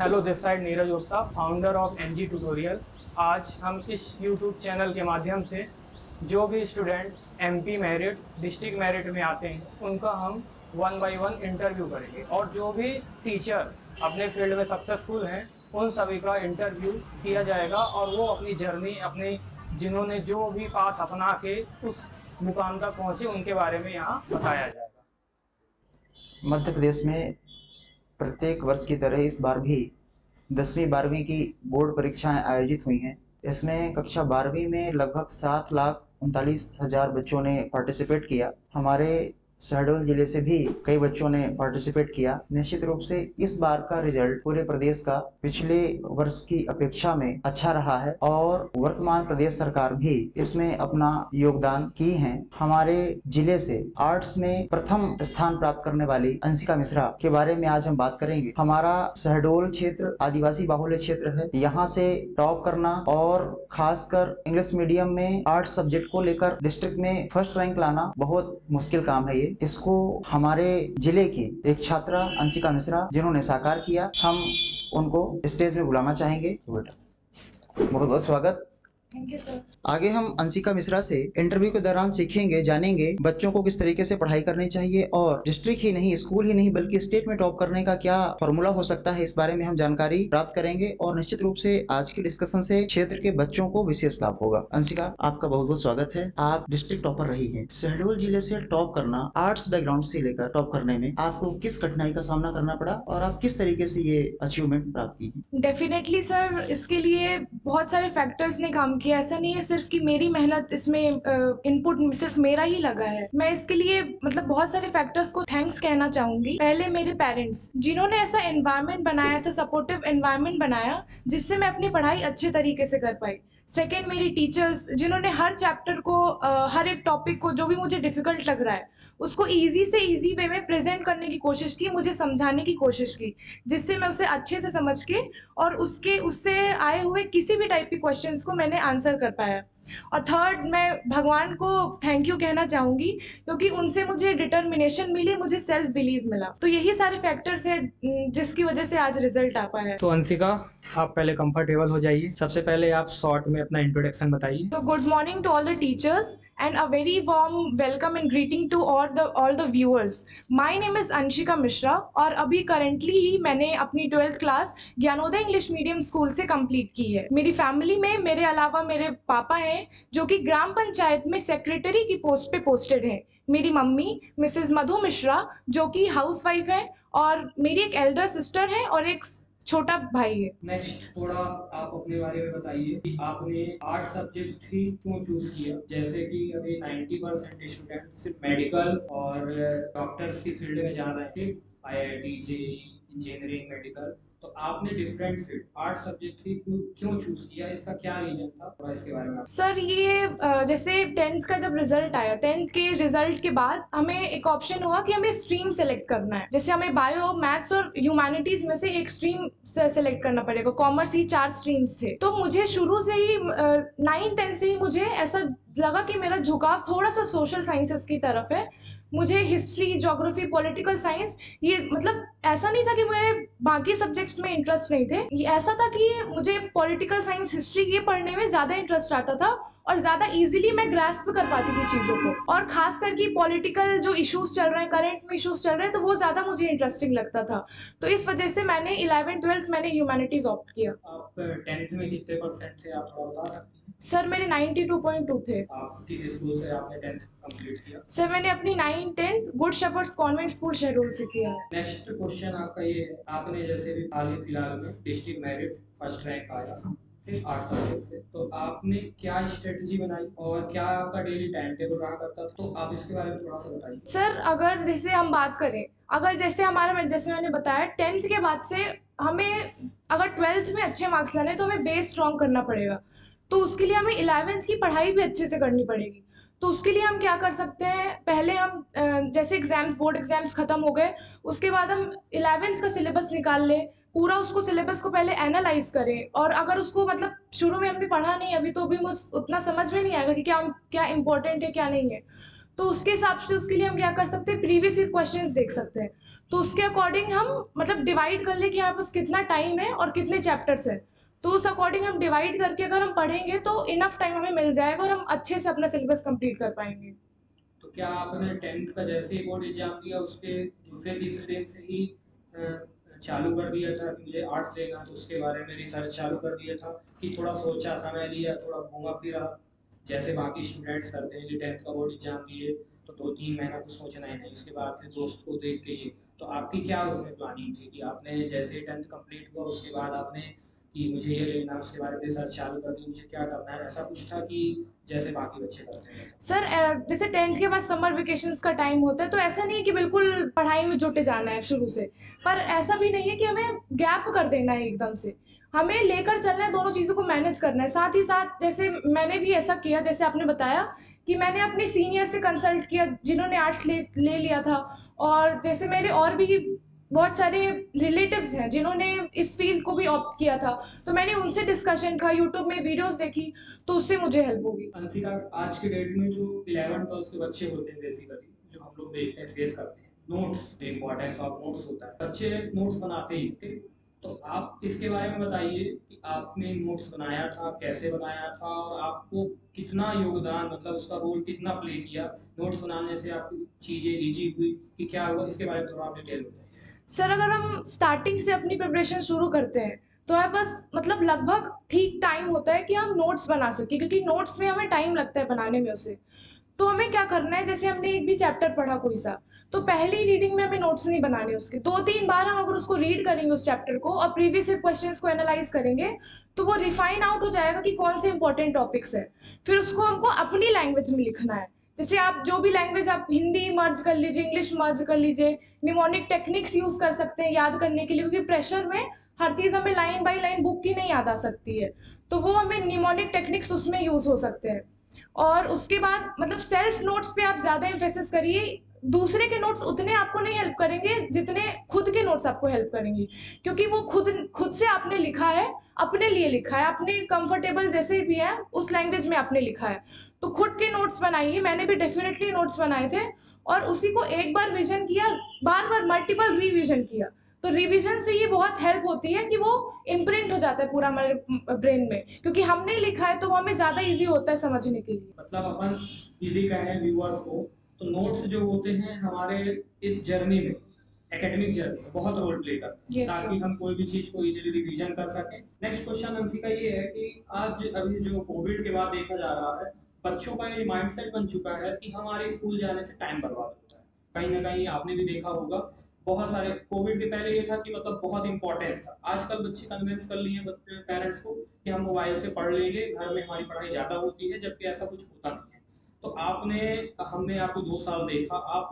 Hello, this side Neeraj Gupta, founder of NG tutorial. आज हम इस यूट्यूब चैनल के माध्यम से जो भी student MP merit, district merit में आते हैं उनका हम 1 बाय 1 इंटरव्यू करेंगे और जो भी टीचर अपने फील्ड में सक्सेसफुल हैं उन सभी का इंटरव्यू किया जाएगा और वो अपनी जर्नी, अपनी जिन्होंने जो भी पाथ अपना के उस मुकाम तक पहुँचे उनके बारे में यहाँ बताया जाएगा। मध्य प्रदेश में प्रत्येक वर्ष की तरह इस बार भी 10वीं 12वीं की बोर्ड परीक्षाएं आयोजित हुई हैं। इसमें कक्षा 12वीं में लगभग 7,39,000 बच्चों ने पार्टिसिपेट किया। हमारे शहडोल जिले से भी कई बच्चों ने पार्टिसिपेट किया। निश्चित रूप से इस बार का रिजल्ट पूरे प्रदेश का पिछले वर्ष की अपेक्षा में अच्छा रहा है और वर्तमान प्रदेश सरकार भी इसमें अपना योगदान की है। हमारे जिले से आर्ट्स में प्रथम स्थान प्राप्त करने वाली अंशिका मिश्रा के बारे में आज हम बात करेंगे। हमारा शहडोल क्षेत्र आदिवासी बाहुल्य क्षेत्र है। यहाँ से टॉप करना और खासकर इंग्लिश मीडियम में आर्ट्स सब्जेक्ट को लेकर डिस्ट्रिक्ट में फर्स्ट रैंक लाना बहुत मुश्किल काम है। इसको हमारे जिले की एक छात्रा अंशिका मिश्रा जिन्होंने साकार किया, हम उनको स्टेज में बुलाना चाहेंगे। बेटा बहुत बहुत स्वागत। Thank you sir. आगे हम अंशिका मिश्रा से इंटरव्यू के दौरान सीखेंगे, जानेंगे बच्चों को किस तरीके से पढ़ाई करनी चाहिए और डिस्ट्रिक्ट ही नहीं, स्कूल ही नहीं बल्कि स्टेट में टॉप करने का क्या फॉर्मूला हो सकता है, इस बारे में हम जानकारी प्राप्त करेंगे और निश्चित रूप से आज की डिस्कशन से क्षेत्र के बच्चों को विशेष लाभ होगा। अंशिका, आपका बहुत बहुत स्वागत है। आप डिस्ट्रिक्ट टॉपर रही है। शहडोल जिले से टॉप करना, आर्ट्स बैकग्राउंड से लेकर टॉप करने में आपको किस कठिनाई का सामना करना पड़ा और आप किस तरीके से ये अचीवमेंट प्राप्त की? डेफिनेटली सर, इसके लिए बहुत सारे फैक्टर्स ने काम किया। ऐसा नहीं है सिर्फ कि मेरी मेहनत इसमें इनपुट सिर्फ मेरा ही लगा है। मैं इसके लिए बहुत सारे फैक्टर्स को थैंक्स कहना चाहूंगी। पहले मेरे पेरेंट्स, जिन्होंने ऐसा एनवायरनमेंट बनाया, ऐसा सपोर्टिव एनवायरनमेंट बनाया जिससे मैं अपनी पढ़ाई अच्छे तरीके से कर पाई। सेकेंड, मेरी टीचर्स, जिन्होंने हर चैप्टर को, हर एक टॉपिक को जो भी मुझे डिफिकल्ट लग रहा है उसको ईजी से ईजी वे में प्रेजेंट करने की कोशिश की, मुझे समझाने की कोशिश की, जिससे मैं उसे अच्छे से समझ के और उससे आए हुए किसी भी टाइप के क्वेश्चंस को मैंने आंसर कर पाया। और थर्ड, मैं भगवान को थैंक यू कहना चाहूँगी क्योंकि उनसे मुझे डिटर्मिनेशन मिली, मुझे सेल्फ बिलीव मिला। तो यही सारे फैक्टर्स हैं जिसकी वजह से आज रिजल्ट आ पाया है। तो अंशिका, आप पहले कंफर्टेबल हो जाइए। सबसे पहले आप शॉर्ट में अपना इंट्रोडक्शन बताइए। So good morning to all the teachers and a very warm welcome and greeting to all the viewers. My name is Anshika Mishra और अभी currently ही मैंने अपनी 12th class Gyanoday English medium school से complete की है। मेरी family में मेरे अलावा मेरे पापा हैं जो कि ग्राम पंचायत में सेक्रेटरी की पोस्ट पे पोस्टेड है। मेरी मम्मी मिसेस मधु मिश्रा जो कि हाउसवाइफ है और मेरी एक एल्डर सिस्टर है और एक छोटा भाई है। नेक्स्ट, थोड़ा आप अपने बारे में बताइए कि आपने आर्ट सब्जेक्ट ही क्यों चूज किया। जैसे कि अभी 90% स्टूडेंट सिर्फ मेडिकल और डॉक्टर्स की फील्ड में जा रहे हैं, IIT, JEE, इंजीनियरिंग, मेडिकल, तो आपने डिफरेंट फील्ड आर्ट सब्जेक्ट ही क्यों चूज किया, इसका क्या रीजन था, थोड़ा इसके बारे में? सर, ये जैसे 10th का जब रिजल्ट आया, 10th के रिजल्ट के बाद हमें एक ऑप्शन हुआ कि हमें स्ट्रीम सेलेक्ट करना है। जैसे हमें बायो, मैथ्स और ह्यूमैनिटीज में से एक स्ट्रीम सेलेक्ट करना पड़ेगा। कॉमर्स ही 4 स्ट्रीम्स थे। तो मुझे शुरू से ही 9th-10th से ही मुझे ऐसा लगा कि मेरा झुकाव थोड़ा सा सोशल साइंसेस की तरफ है। मुझे हिस्ट्री, ज्योग्राफी, पॉलिटिकल साइंस, ये ऐसा नहीं था कि मेरे बाकी सब्जेक्ट्स में इंटरेस्ट नहीं थे। ये ऐसा था कि मुझे पॉलिटिकल साइंस, हिस्ट्री ये पढ़ने में ज़्यादा इंटरेस्ट आता था और ज़्यादा इजीली मैं ग्रास्प कर पाती थी चीज़ों को। और खास करके पॉलिटिकल जो इश्यूज चल रहे हैं, करंट में इश्यूज चल रहे हैं, तो वो ज़्यादा मुझे इंटरेस्टिंग लगता था। तो इस वजह से मैंने 11th-12th मैंने ह्यूमैनिटीज ऑप्ट किया। आप 10th में कितने परसेंट थे, आप थोड़ा बता सकते हैं? सर, मेरे 92.2 थे। आप किस स्कूल से आपने 10th कंप्लीट किया? सर, मैंने अपनी 9th-10th good Shepherd's Convent School Shahdol से किया है। नेक्स्ट क्वेश्चन आपका ये है, आपने जैसे भी हाल ही फिलहाल में डिस्ट्रिक्ट मेरिट फर्स्ट रैंक आया आर्ट्स सब्जेक्ट से, तो आपने क्या स्ट्रेटजी बनाई और क्या आपका डेली टाइम टेबल रहा करता था, तो आप इसके बारे में थोड़ा सा बताइए। सर, अगर जैसे हम बात करें, अगर जैसे जैसे मैंने बताया 10th के बाद से हमें अगर 12th में अच्छे मार्क्स लाने तो हमें बेस स्ट्रॉन्ग करना पड़ेगा। तो उसके लिए हमें 11th की पढ़ाई भी अच्छे से करनी पड़ेगी। तो उसके लिए हम क्या कर सकते हैं, पहले हम जैसे एग्जाम्स, बोर्ड एग्जाम्स खत्म हो गए, उसके बाद हम 11th का सिलेबस निकाल लें, पूरा उसको सिलेबस को पहले एनालाइज करें। और अगर उसको शुरू में हमने पढ़ा नहीं, अभी तो अभी मुझे उतना समझ में नहीं आएगा कि क्या इंपॉर्टेंट है क्या नहीं है। तो उसके हिसाब से उसके लिए हम क्या कर सकते हैं, प्रीवियस ईयर क्वेश्चंस देख सकते हैं। तो उसके अकॉर्डिंग हम मतलब डिवाइड कर ले कि यहाँ पास कितना टाइम है और कितने चैप्टर्स हैं, तो उस अकॉर्डिंग हम डिवाइड करके अगर हम पढ़ेंगे तो इनफ टाइम हमें मिल जाएगा और हम अच्छे से अपना सिलेबस कंप्लीट कर पाएंगे। तो क्या आपने 10th का जैसे ही बोर्ड एग्जाम दिया उसके दूसरे तीसरे दिन से ही चालू कर दिया था कि मुझे आर्ट्स लेना, तो उसके बारे में रिसर्च चालू कर दिया था कि थोड़ा सोचा, समय लिया, थोड़ा घूमा फिरा जैसे बाकी स्टूडेंट्स करते हैं कि 10th का बोर्ड एग्जाम दिए तो 2-3 महीना कुछ सोचना ही नहीं, उसके बाद फिर दोस्त को देख के ये, तो आपकी क्या उसमें प्लानिंग थी कि आपने जैसे ही 10th कंप्लीट हुआ उसके बाद आपने कि मुझे ये लेना, उसके बारे में रिसर्च चालू कर दी, मुझे क्या करना है, ऐसा कुछ था कि जैसे बाकी बच्चे करते हैं? सर जैसे 10th के बाद समर वेकेशंस का टाइम होता है, तो ऐसा नहीं है कि बिल्कुल पढ़ाई में जुटे जाना है शुरू से, पर ऐसा भी नहीं है कि हमें गैप कर देना है एकदम से। हमें लेकर चलना है, दोनों चीज़ों को मैनेज करना है। साथ ही साथ जैसे मैंने भी ऐसा किया, जैसे आपने बताया कि मैंने अपने सीनियर से कंसल्ट किया जिन्होंने आर्ट्स ले लिया था, और जैसे मेरे और भी बहुत सारे रिलेटिव्स हैं जिन्होंने इस फील्ड को भी ऑप्ट किया था, तो मैंने उनसे डिस्कशन का, यूट्यूब में वीडियोस देखी, तो उससे मुझे हेल्प होगी। अंशिका, आज के डेट में जो 11th-12th के बच्चे होते हैं बेसिकली जो हम लोग देखते हैं, फेस करते हैं, नोट्स, इंपॉर्टेंस ऑफ नोट्स होता है, बच्चे नोट्स बनाते ही थे, तो आप इसके बारे में बताइए कि आपने नोट्स बनाया था, कैसे बनाया था और आपको कितना योगदान, मतलब उसका रोल कितना प्ले किया नोट्स बनाने से, आपकी चीज़ें ईजी हुई कि क्या हुआ, इसके बारे में थोड़ा आप डिटेल बताइए। सर अगर हम स्टार्टिंग से अपनी प्रिपरेशन शुरू करते हैं तो हमारे पास मतलब लगभग ठीक टाइम होता है कि हम नोट्स बना सकें, क्योंकि नोट्स में हमें टाइम लगता है बनाने में उसे। तो हमें क्या करना है, जैसे हमने एक भी चैप्टर पढ़ा कोई सा, तो पहली रीडिंग में हमें नोट्स नहीं बनाने उसके, 2-3 बार हम अगर उसको रीड करेंगे उस चैप्टर को और प्रीवियस ईयर क्वेश्चंस को एनालाइज करेंगे, तो वो रिफाइन आउट हो जाएगा कि कौन से इंपॉर्टेंट टॉपिक्स है। फिर उसको हमको अपनी लैंग्वेज में लिखना है। जैसे आप जो भी लैंग्वेज, आप हिंदी मर्ज कर लीजिए, इंग्लिश मर्ज कर लीजिए, निमोनिक टेक्निक्स यूज कर सकते हैं याद करने के लिए, क्योंकि प्रेशर में हर चीज़ हमें लाइन बाय लाइन बुक की नहीं याद आ सकती है, तो वो हमें निमोनिक टेक्निक्स उसमें यूज हो सकते हैं। और उसके बाद मतलब सेल्फ नोट्स पे आप ज़्यादा एम्फेसिस करिए। दूसरे के नोट्स उतने आपको नहीं हेल्प करेंगे जितने खुद के नोट्स आपको हेल्प करेंगे, क्योंकि वो खुद से आपने लिखा है, अपने लिए लिखा है, अपने कंफर्टेबल जैसे भी है उस लैंग्वेज में आपने लिखा है, तो खुद के नोट्स बनाइए। मैंने भी डेफिनेटली नोट्स बनाए थे और उसी को एक बार विजन किया, बार बार मल्टीपल रिविजन किया, तो रिवीजन से ये बहुत हेल्प होती है कि वो इम्प्रिंट हो जाता है पूरा हमारे ब्रेन में, क्योंकि हमने लिखा है तो वो हमें ज़्यादा इजी होता है समझने के लिए। मतलब अपन इजी कहें व्यूअर्स को, तो नोट्स जो होते हैं हमारे इस जर्नी में, एकेडमिक जर्नी में बहुत रोल प्ले करते हैं, ताकि हम कोई भी चीज को इजीली रिवीजन कर सकें। नेक्स्ट क्वेश्चन अंशिका ये है कि आज अभी जो कोविड के बाद देखा जा रहा है, बच्चों का ये माइंडसेट बन चुका है कि हमारे स्कूल जाने से टाइम बर्बाद होता है। कहीं ना कहीं आपने भी देखा होगा, बहुत सारे, कोविड के पहले ये था कि मतलब बहुत इंपॉर्टेंस था, आजकल बच्चे कन्विंस कर लिए पेरेंट्स को कि हम मोबाइल से पढ़ लेंगे, घर में हमारी पढ़ाई ज़्यादा होती है, जबकि ऐसा कुछ होता नहीं है। तो हमने आपको 2 साल देखा, आप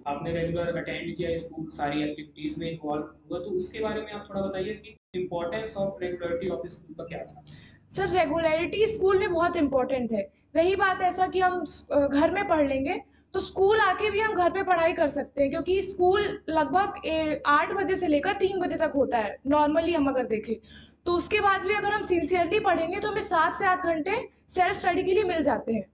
आपने रेगुलर अटेंड किया स्कूल, सारी एक्टिविटीज़ में इन्वॉल्व हुआ, तो उसके बारे में आप थोड़ा बताइए कि importance of regularity of school का क्या था? सर रेगुलरिटी स्कूल में बहुत इंपॉर्टेंट है। रही बात ऐसा कि हम घर में पढ़ लेंगे, तो स्कूल आके भी हम घर पे पढ़ाई कर सकते हैं, क्योंकि स्कूल लगभग 8 बजे से लेकर 3 बजे तक होता है नॉर्मली हम अगर देखें, तो उसके बाद भी अगर हम सिंसियरली पढ़ेंगे तो हमें 7 से 8 घंटे सेल्फ स्टडी के लिए मिल जाते हैं।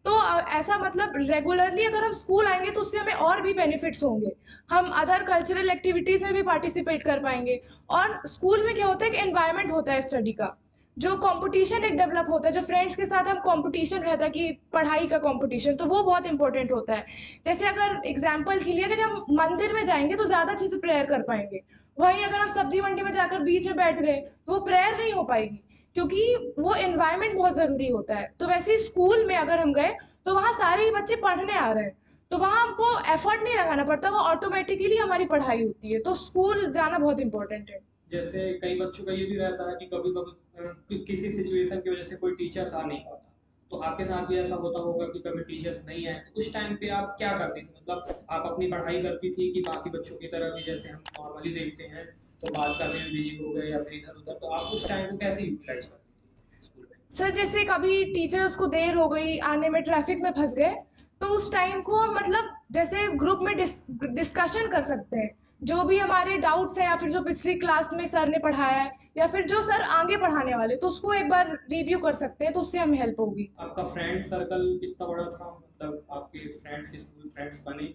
तो ऐसा मतलब रेगुलरली अगर हम स्कूल आएंगे तो उससे हमें और भी बेनिफिट्स होंगे, हम अदर कल्चरल एक्टिविटीज़ में भी पार्टिसिपेट कर पाएंगे। और स्कूल में क्या होता है कि एनवायरनमेंट होता है स्टडी का, जो कंपटीशन एक डेवलप होता है, जो फ्रेंड्स के साथ हम कंपटीशन रहता है कि पढ़ाई का कंपटीशन, तो वो बहुत इंपॉर्टेंट होता है। जैसे अगर एग्जांपल के लिए अगर हम मंदिर में जाएंगे तो ज़्यादा अच्छे से प्रेयर कर पाएंगे, वहीं अगर हम सब्जी मंडी में जाकर बीच में बैठ गए तो वो प्रेयर नहीं हो पाएगी, क्योंकि वो एनवायरनमेंट बहुत ज़रूरी होता है। तो वैसे स्कूल में अगर हम गए तो वहाँ सारे ही बच्चे पढ़ने आ रहे हैं, तो वहाँ हमको एफर्ट नहीं लगाना पड़ता, वो ऑटोमेटिकली हमारी पढ़ाई होती है, तो स्कूल जाना बहुत इंपॉर्टेंट है। जैसे कई बच्चों का ये भी रहता है कि कभी कभी किसी सिचुएशन की वजह से कोई टीचर्स आ नहीं पाता, तो आपके साथ भी ऐसा होता होगा कि कभी टीचर्स नहीं आए, तो उस टाइम पे आप क्या करती थी? मतलब आप अपनी पढ़ाई करती थी कि बाकी बच्चों की तरह भी जैसे हम नॉर्मली देखते हैं तो बात करने में बिजी हो गए या फिर इधर उधर, तो आप उस टाइम को कैसे यूटिलाइज करती थी स्कूल में? सर जैसे कभी टीचर्स को देर हो गई आने में, ट्रैफिक में फंस गए, तो उस टाइम को हम मतलब जैसे ग्रुप में डिस्कशन कर सकते हैं, जो भी हमारे डाउट्स हैं या फिर जो पिछली क्लास में सर ने पढ़ाया है या फिर जो सर आगे पढ़ाने वाले, तो उसको एक बार रिव्यू कर सकते हैं, तो उससे हमें हेल्प होगी। आपका फ्रेंड सर्कल कितना बड़ा था? मतलब आपके फ्रेंड्स, स्कूल फ्रेंड्स बने?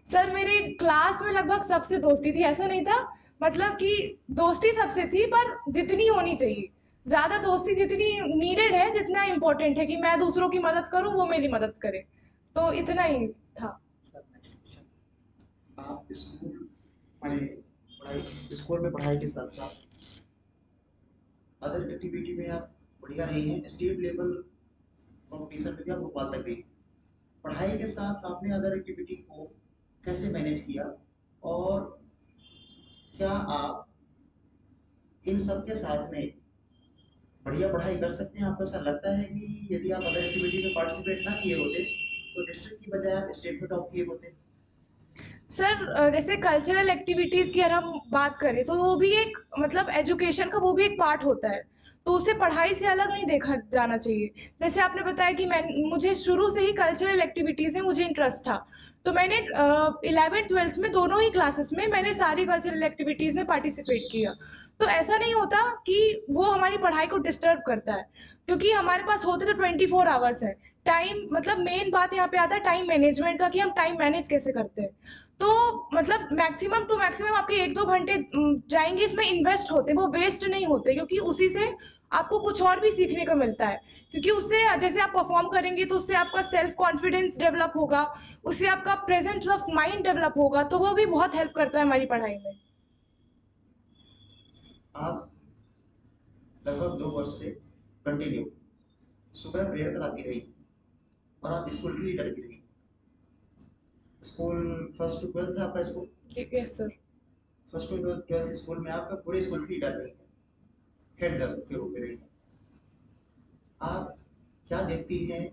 सर मेरे क्लास में लगभग सबसे दोस्ती थी, ऐसा नहीं था, मतलब कि दोस्ती सबसे थी पर जितनी होनी चाहिए, ज़्यादा दोस्ती जितनी नीडेड है, जितना इम्पोर्टेंट है कि मैं दूसरों की मदद करूं, वो मेरी मदद करे, तो इतना ही था। आप स्कूल में पढ़ाई के साथ साथ अदर एक्टिविटी में आप बढ़िया रही हैं, स्टेट लेवल कॉम्पिटिशन में भी आप भोपाल तक गई। पढ़ाई के साथ आपने अदर एक्टिविटी को कैसे मैनेज किया, और क्या आप इन सब के साथ में बढ़िया पढ़ाई कर सकते हैं? आपको ऐसा लगता है कि यदि आप अदर एक्टिविटी में पार्टिसिपेट ना किए होते तो डिस्ट्रिक्ट की बजाय आप स्टेट में टॉप किए होते? सर जैसे कल्चरल एक्टिविटीज़ की अगर हम बात करें तो वो भी एक मतलब एजुकेशन का वो भी एक पार्ट होता है, तो उसे पढ़ाई से अलग नहीं देखा जाना चाहिए। जैसे आपने बताया कि मुझे शुरू से ही कल्चरल एक्टिविटीज़ में मुझे इंटरेस्ट था, तो मैंने 11th-12th में दोनों ही क्लासेस में मैंने सारी कल्चरल एक्टिविटीज़ में पार्टिसिपेट किया। तो ऐसा नहीं होता कि वो हमारी पढ़ाई को डिस्टर्ब करता है, क्योंकि हमारे पास होते तो 24 आवर्स है। टाइम मतलब मेन बात यहाँ पे आता है टाइम मैनेजमेंट का, कि हम टाइम मैनेज कैसे करते हैं। तो मतलब मैक्सिमम टू मैक्सिमम आपके 1-2 घंटे जाएंगे इसमें इन्वेस्ट होते हैं, वो वेस्ट नहीं होते, क्योंकि उसी से आपको कुछ और भी सीखने को मिलता है। क्योंकि उससे जैसे आप परफॉर्म करेंगे तो उससे आपका सेल्फ कॉन्फिडेंस डेवलप होगा, उससे आपका प्रेजेंस ऑफ माइंड डेवलप होगा, तो वो भी बहुत हेल्प करता है हमारी पढ़ाई में। आप लगभग 2 वर्ष से कंटिन्यू सुबह प्रेयर कराती रही और आप स्कूल की लीडर भी रही। स्कूल 1st to 12th है आपका school? Yes sir. 1st to 12th school में आपका पूरे स्कूल की लीडर रही, हेड गर्ल के रूप में रही। आप क्या देखती हैं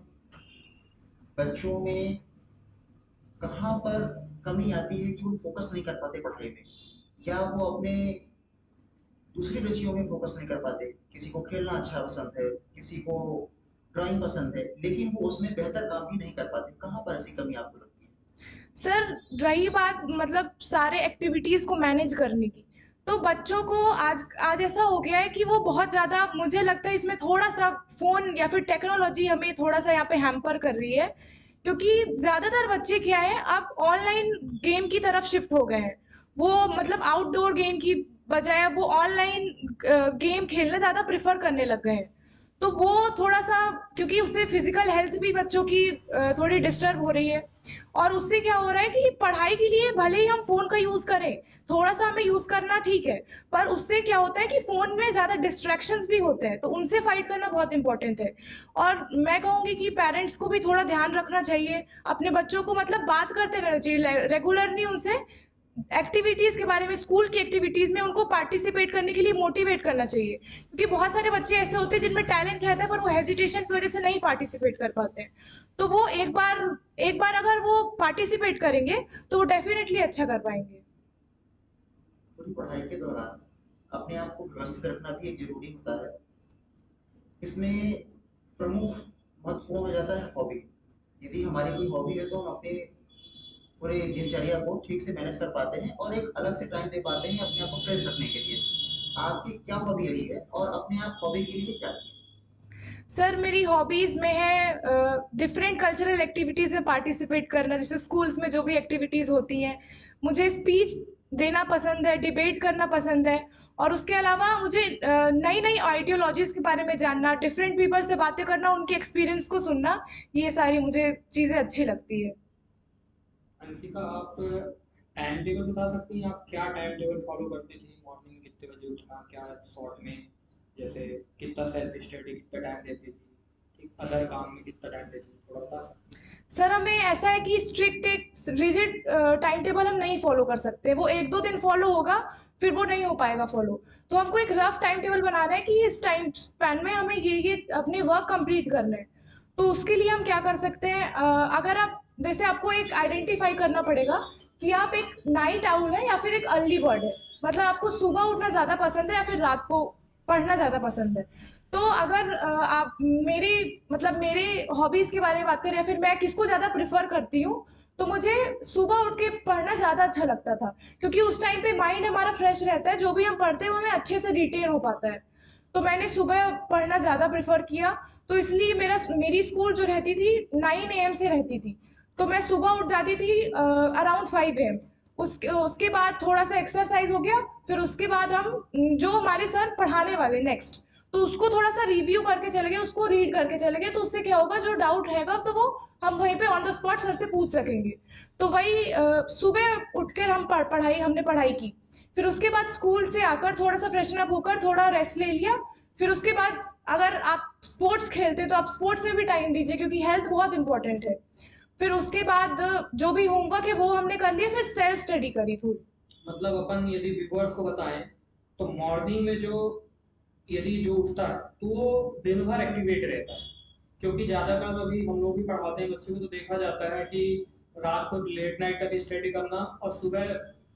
बच्चों में कहाँ पर कमी आती है कि वो फोकस नहीं कर पाते पढ़ाई में, या वो अपने दूसरी रुचियों में फोकस नहीं कर पाते? किसी को खेलना अच्छा पसंद है, किसी को ड्राइंग पसंद है, लेकिन वो उसमें बेहतर काम भी नहीं कर पाते। कहाँ पर ऐसी कमी आपको लगती है? सर रही बात मतलब सारे एक्टिविटीज़ को मैनेज करने की, तो बच्चों को आज ऐसा हो गया है कि वो बहुत ज़्यादा, मुझे लगता है इसमें थोड़ा सा फ़ोन या फिर टेक्नोलॉजी हमें थोड़ा सा यहाँ पे हैम्पर कर रही है, क्योंकि ज़्यादातर बच्चे क्या है अब ऑनलाइन गेम की तरफ शिफ्ट हो गए हैं। वो मतलब आउटडोर गेम की बजाय वो ऑनलाइन गेम खेलना ज़्यादा प्रेफर करने लग गए हैं। तो वो थोड़ा सा, क्योंकि उससे फिजिकल हेल्थ भी बच्चों की थोड़ी डिस्टर्ब हो रही है, और उससे क्या हो रहा है कि पढ़ाई के लिए भले ही हम फ़ोन का यूज़ करें, थोड़ा सा हमें यूज़ करना ठीक है, पर उससे क्या होता है कि फ़ोन में ज़्यादा डिस्ट्रैक्शंस भी होते हैं, तो उनसे फाइट करना बहुत इंपॉर्टेंट है। और मैं कहूँगी कि पेरेंट्स को भी थोड़ा ध्यान रखना चाहिए, अपने बच्चों को मतलब बात करते रहना चाहिए रेगुलरली उनसे, एक्टिविटीज़ के बारे में, स्कूल की एक्टिविटीज़ में उनको पार्टिसिपेट करने के लिए मोटिवेट करना चाहिए, क्योंकि बहुत सारे बच्चे ऐसे होते हैं जिनमें टैलेंट रहता है पर वो हेजिटेशन की वजह से नहीं पार्टिसिपेट कर पाते हैं। तो वो एक बार अगर वो पार्टिसिपेट करेंगे तो वो डेफिनेटली अच्छा कर पाएंगे। पूरी पढ़ाई के दौरान अपने आप को व्यवस्थित रखना भी एक जरूरी होता है। इसमें प्रमुख महत्वपूर्ण हो जाता है हॉबी। यदि हमारी कोई हॉबी है तो हम अपने पूरे दिनचर्या को ठीक से मैनेज कर पाते हैं और एक अलग से टाइम दे पाते हैं अपने आप को फ्रेश रखने के लिए। आपकी क्या हॉबी रही है और अपने आप हॉबी के लिए क्या किया? सर मेरी हॉबीज़ में है डिफरेंट कल्चरल एक्टिविटीज़ में पार्टिसिपेट करना, जैसे स्कूल्स में जो भी एक्टिविटीज़ होती हैं, मुझे स्पीच देना पसंद है, डिबेट करना पसंद है, और उसके अलावा मुझे नई नई आइडियोलॉजीज़ के बारे में जानना, डिफरेंट पीपल से बातें करना, उनके एक्सपीरियंस को सुनना, ये सारी मुझे चीज़ें अच्छी लगती है। अंशिका, आप टाइम टेबल बता सकती हैं, आप क्या टाइम टेबल फॉलो करते थे? मॉर्निंग में कितने बजे उठना, क्या शॉर्ट में जैसे कितना सेल्फ स्टडी कितना टाइम देती थी, अदर काम में कितना टाइम देती थी, थोड़ा बता सकते हैं? सर हमें ऐसा है कि स्ट्रिक्ट एक रिजिड टाइम टेबल हम नहीं फॉलो कर सकते, वो 1-2 दिन फॉलो होगा फिर वो नहीं हो पाएगा फॉलो। तो हमको एक रफ टाइम टेबल बनाना है कि इस टाइम स्पैन में हमें ये अपने वर्क कंप्लीट करना है। तो उसके लिए हम क्या कर सकते हैं, अगर आप जैसे आपको एक आइडेंटिफाई करना पड़ेगा कि आप एक नाइट आउल है या फिर एक अर्ली बर्ड है, मतलब आपको सुबह उठना ज़्यादा पसंद है या फिर रात को पढ़ना ज़्यादा पसंद है। तो अगर आप मेरे हॉबीज़ के बारे में बात करें या फिर मैं किसको ज़्यादा प्रेफर करती हूँ, तो मुझे सुबह उठ के पढ़ना ज़्यादा अच्छा लगता था, क्योंकि उस टाइम पे माइंड हमारा फ्रेश रहता है, जो भी हम पढ़ते हैं वो हमें अच्छे से रिटेन हो पाता है। तो मैंने सुबह पढ़ना ज़्यादा प्रेफर किया। तो इसलिए मेरी स्कूल जो रहती थी 9 AM से रहती थी, तो मैं सुबह उठ जाती थी अराउंड 5 AM। उसके बाद थोड़ा सा एक्सरसाइज हो गया, फिर उसके बाद हम जो हमारे सर पढ़ाने वाले नेक्स्ट, तो उसको थोड़ा सा रिव्यू करके चले गए, उसको रीड करके चले गए। तो उससे क्या होगा, जो डाउट रहेगा तो वो हम वहीं पे ऑन द स्पॉट सर से पूछ सकेंगे। तो वही सुबह उठकर हमने पढ़ाई की। फिर उसके बाद स्कूल से आकर थोड़ा सा फ्रेशन अप होकर थोड़ा रेस्ट ले लिया। फिर उसके बाद अगर आप स्पोर्ट्स खेलते तो आप स्पोर्ट्स में भी टाइम दीजिए, क्योंकि हेल्थ बहुत इंपॉर्टेंट है। फिर उसके बाद जो भी होमवर्क है वो हमने कर लिया, फिर सेल्फ स्टडी करी थोड़ी। मतलब अपन यदि व्यूअर्स को बताएं तो मॉर्निंग में जो उठता है तो वो दिन भर एक्टिवेट रहता है, क्योंकि ज़्यादातर अभी हम लोग भी पढ़ाते हैं बच्चों को, तो देखा जाता है कि रात को लेट नाइट तक स्टडी करना और सुबह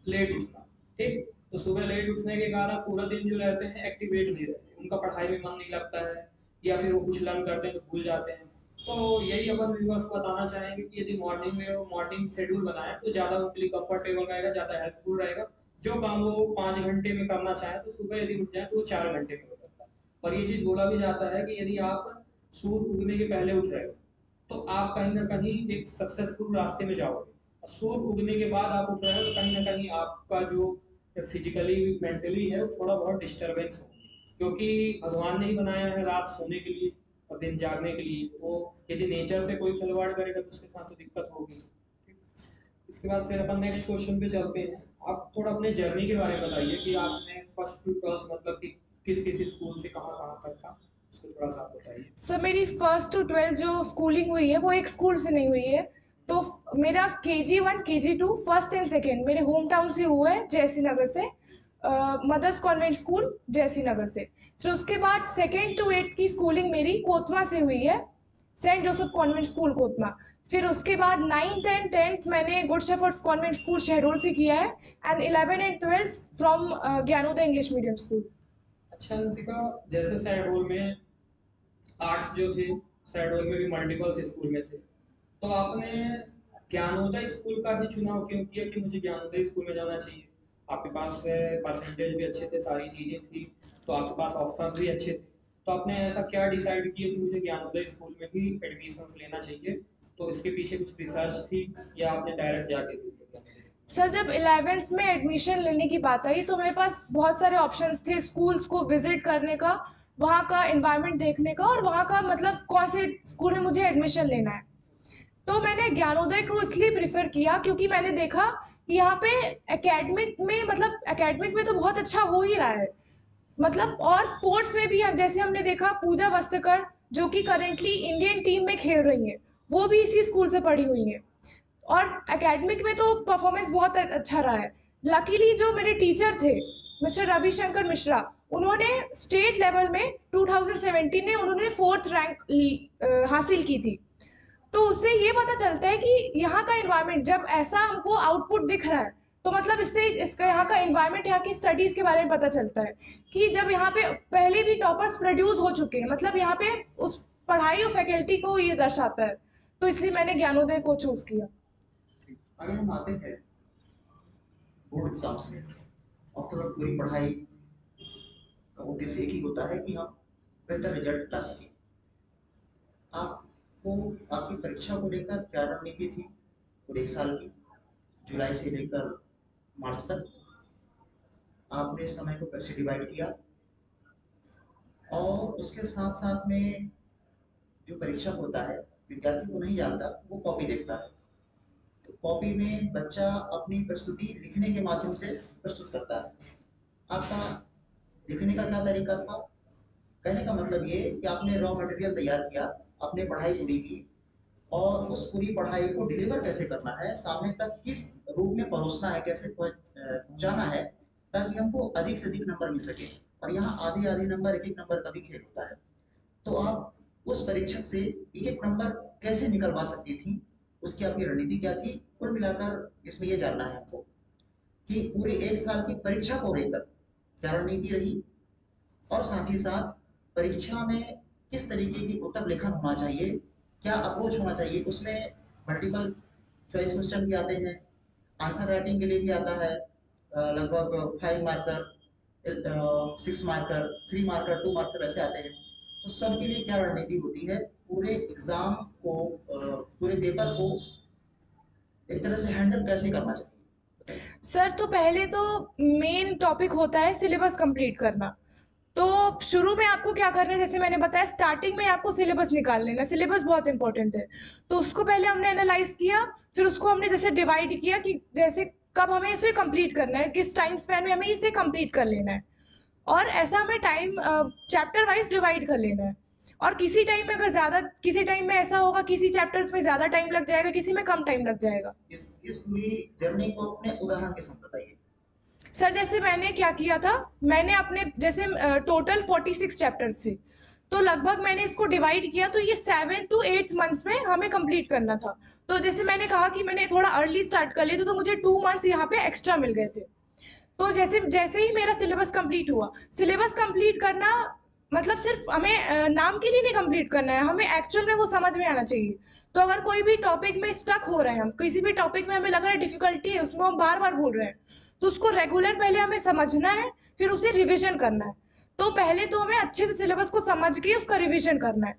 लेट उठना। ठीक, तो सुबह लेट उठने के कारण पूरा दिन जो रहते हैं एक्टिवेट नहीं रहते, उनका पढ़ाई में मन नहीं लगता है, या फिर वो कुछ लर्न करते हैं तो भूल जाते हैं। तो यही अपन व्यूअर्स को बताना चाहेंगे कि यदि मॉर्निंग में वो मॉर्निंग शेड्यूल बनाए तो ज़्यादा उनके लिए कंफर्टेबल रहेगा, ज़्यादा हेल्पफुल रहेगा। जो काम वो 5 घंटे में करना चाहे तो सुबह यदि उठ जाए तो वो 4 घंटे में हो सकता है। और ये चीज़ बोला भी जाता है कि यदि आप सूर्य उगने के पहले उठ रहे हो तो आप कहीं ना कहीं एक सक्सेसफुल रास्ते में जाओगे, और सूर्य उगने के बाद आप उठ रहे हो तो कहीं ना कहीं आपका जो फिजिकली मेंटली है वो थोड़ा बहुत डिस्टर्बेंस हो, क्योंकि भगवान ने ही बनाया है रात सोने के लिए और दिन जागने के लिए। तो यदि नेचर से कोई खिलवाड़ करेगा तो उसके साथ तो दिक्कत होगी। इसके बाद फिर अपन नेक्स्ट क्वेश्चन पे चलते हैं। आप थोड़ा अपने जर्नी के बारे में बताइए कि आपने फर्स्ट टू ट्वेल्थ मतलब कि किस किस स्कूल से कहाँ कहाँ तक था, उसको थोड़ा सा बताइए। सर मेरी फर्स्ट टू 12 जो स्कूलिंग हुई है वो एक स्कूल से नहीं हुई है। तो मेरा KG1 KG2 first and second मेरे होम टाउन से हुआ है, जयसी नगर से, मदर्स कॉन्वेंट स्कूल जयसी नगर से। फिर उसके बाद 2nd to 8th की स्कूलिंग मेरी कोतमा से हुई है, Saint Joseph Convent School Kotma. फिर उसके बाद 9th and 10th मैंने Good Shepherd's Convent School Shahdol से किया है, and 11 and 12 from Gyanoday English medium school. अच्छा अंशिका, जैसे शहडोल में आर्ट्स जो थे, शहडोल में भी मल्टीपल स्कूल में थे, तो आपने ज्ञानोदय स्कूल का ही चुनाव क्यों किया कि मुझे ज्ञानोदय स्कूल में जाना चाहिए? आपके पास परसेंटेज भी अच्छे थे, सारी चीज़ें थी, तो आपके पास ऑप्शन भी अच्छे थे, तो आपने ऐसा क्या डिसाइड किया कि मुझे ज्ञानोदय स्कूल में ही एडमिशन लेना चाहिए? तो इसके पीछे कुछ रिसर्च थी या आपने डायरेक्ट जाके दे दिया? सर जब 11th में एडमिशन लेने की बात आई तो मेरे पास बहुत सारे ऑप्शंस थे, स्कूल्स को विजिट करने का, वहाँ का एनवायरनमेंट देखने का, और वहाँ का मतलब कौन से स्कूल में मुझे एडमिशन लेना है। तो मैंने ज्ञानोदय को इसलिए प्रेफर किया क्योंकि मैंने देखा कि यहाँ पे एकेडमिक में तो बहुत अच्छा हो ही रहा है, मतलब और स्पोर्ट्स में भी। अब जैसे हमने देखा पूजा वस्त्रकर जो कि करेंटली इंडियन टीम में खेल रही हैं, वो भी इसी स्कूल से पढ़ी हुई हैं, और एकेडमिक में तो परफॉर्मेंस बहुत अच्छा रहा है। लकीली जो मेरे टीचर थे मिस्टर रविशंकर मिश्रा, उन्होंने स्टेट लेवल में 2017 में उन्होंने 4th रैंक हासिल की थी। तो उससे ये पता चलता है कि यहाँ का इन्वायरमेंट जब ऐसा हमको आउटपुट दिख रहा है तो मतलब इसका यहाँ का इन्वायरमेंट, यहाँ की स्टडीज़ के बारे में पता चलता है कि जब यहाँ पे पहले भी टॉपर्स प्रोड्यूस हो चुके हैं, मतलब यहाँ पे उस पढ़ाई और फैकल्टी को ये दर्शाता है। तो इसलिए मैंने ज्ञानोदय को चूज किया। अगर हम आते हैं बोर्ड एग्जाम्स में, और तो पूरी पढ़ाई का उद्देश्य एक ही होता है कि हम बेहतर रिजल्ट ला सकें। आपको आपकी परीक्षा को लेकर क्या रणनीति थी पूरे 1 साल की, जुलाई से लेकर मार्च तक? आपने समय को कैसे डिवाइड किया? और उसके साथ साथ में जो परीक्षा होता है, विद्यार्थी को नहीं जानता, वो कॉपी देखता है। तो कॉपी में बच्चा अपनी प्रस्तुति लिखने के माध्यम से प्रस्तुत करता है। आपका लिखने का क्या तरीका था? कहने का मतलब ये कि आपने रॉ मटेरियल तैयार किया, आपने पढ़ाई पूरी की, और उस पूरी पढ़ाई को डिलीवर कैसे करना है, सामने तक किस रूप में परोसना है, कैसे पहुंचाना है, ताकि हमको अधिक से अधिक नंबर मिल सके। और यहाँ आधे नंबर, एक नंबर का भी खेल होता है। तो आप उस परीक्षक से एक नंबर कैसे निकलवा सकती थी, उसकी आपकी रणनीति क्या थी? कुल मिलाकर इसमें यह जानना है आपको कि पूरे 1 साल की परीक्षा को लेकर क्या रणनीति रही, और साथ ही साथ परीक्षा में किस तरीके की उत्तर लेखन होना चाहिए, क्या अप्रोच होना चाहिए। उसमें मल्टीपल चॉइस क्वेश्चन भी आते हैं, आंसर राइटिंग के लिए भी आता है लगभग 5 मार्कर, 6 मार्कर, 3 मार्कर, 2 मार्कर ऐसे आते हैं, तो सबके लिए क्या रणनीति होती है पूरे एग्जाम को, पूरे पेपर को एक तरह से हैंडल कैसे करना चाहिए? सर तो पहले तो मेन टॉपिक होता है सिलेबस कंप्लीट करना। तो शुरू में आपको क्या करना है, जैसे मैंने बताया स्टार्टिंग में आपको सिलेबस निकाल लेना, सिलेबस बहुत इंपॉर्टेंट है। तो उसको पहले हमने एनालाइज किया, फिर उसको हमने जैसे डिवाइड किया कि जैसे कब हमें इसे कंप्लीट करना है, किस टाइम स्पैन में हमें इसे कंप्लीट कर लेना है, और ऐसा हमें टाइम चैप्टर वाइज डिवाइड कर लेना है। और किसी टाइम में अगर ज़्यादा, किसी टाइम में ऐसा होगा किसी चैप्टर्स में ज़्यादा टाइम लग जाएगा, किसी में कम टाइम लग जाएगा। इस पूरी जर्नी को अपने उदाहरण के साथ बताइए। सर जैसे मैंने क्या किया था, मैंने अपने जैसे टोटल 46 चैप्टर्स थे, तो लगभग मैंने इसको डिवाइड किया, तो ये 7 to 8 मंथ्स में हमें कंप्लीट करना था। तो जैसे मैंने कहा कि मैंने थोड़ा अर्ली स्टार्ट कर लिया, तो मुझे 2 मंथ्स यहाँ पे एक्स्ट्रा मिल गए थे। तो जैसे जैसे ही मेरा सिलेबस कंप्लीट हुआ, सिलेबस कंप्लीट करना मतलब सिर्फ हमें नाम के लिए नहीं कंप्लीट करना है, हमें एक्चुअल में वो समझ में आना चाहिए। तो अगर कोई भी टॉपिक में स्टक हो रहे हैं, हम किसी भी टॉपिक में हमें लग रहा है डिफिकल्टी है, उसमें हम बार बार भूल रहे हैं, तो उसको रेगुलर पहले हमें समझना है, फिर उसे रिविजन करना है। तो पहले तो हमें अच्छे से सिलेबस को समझ के उसका रिविजन करना है।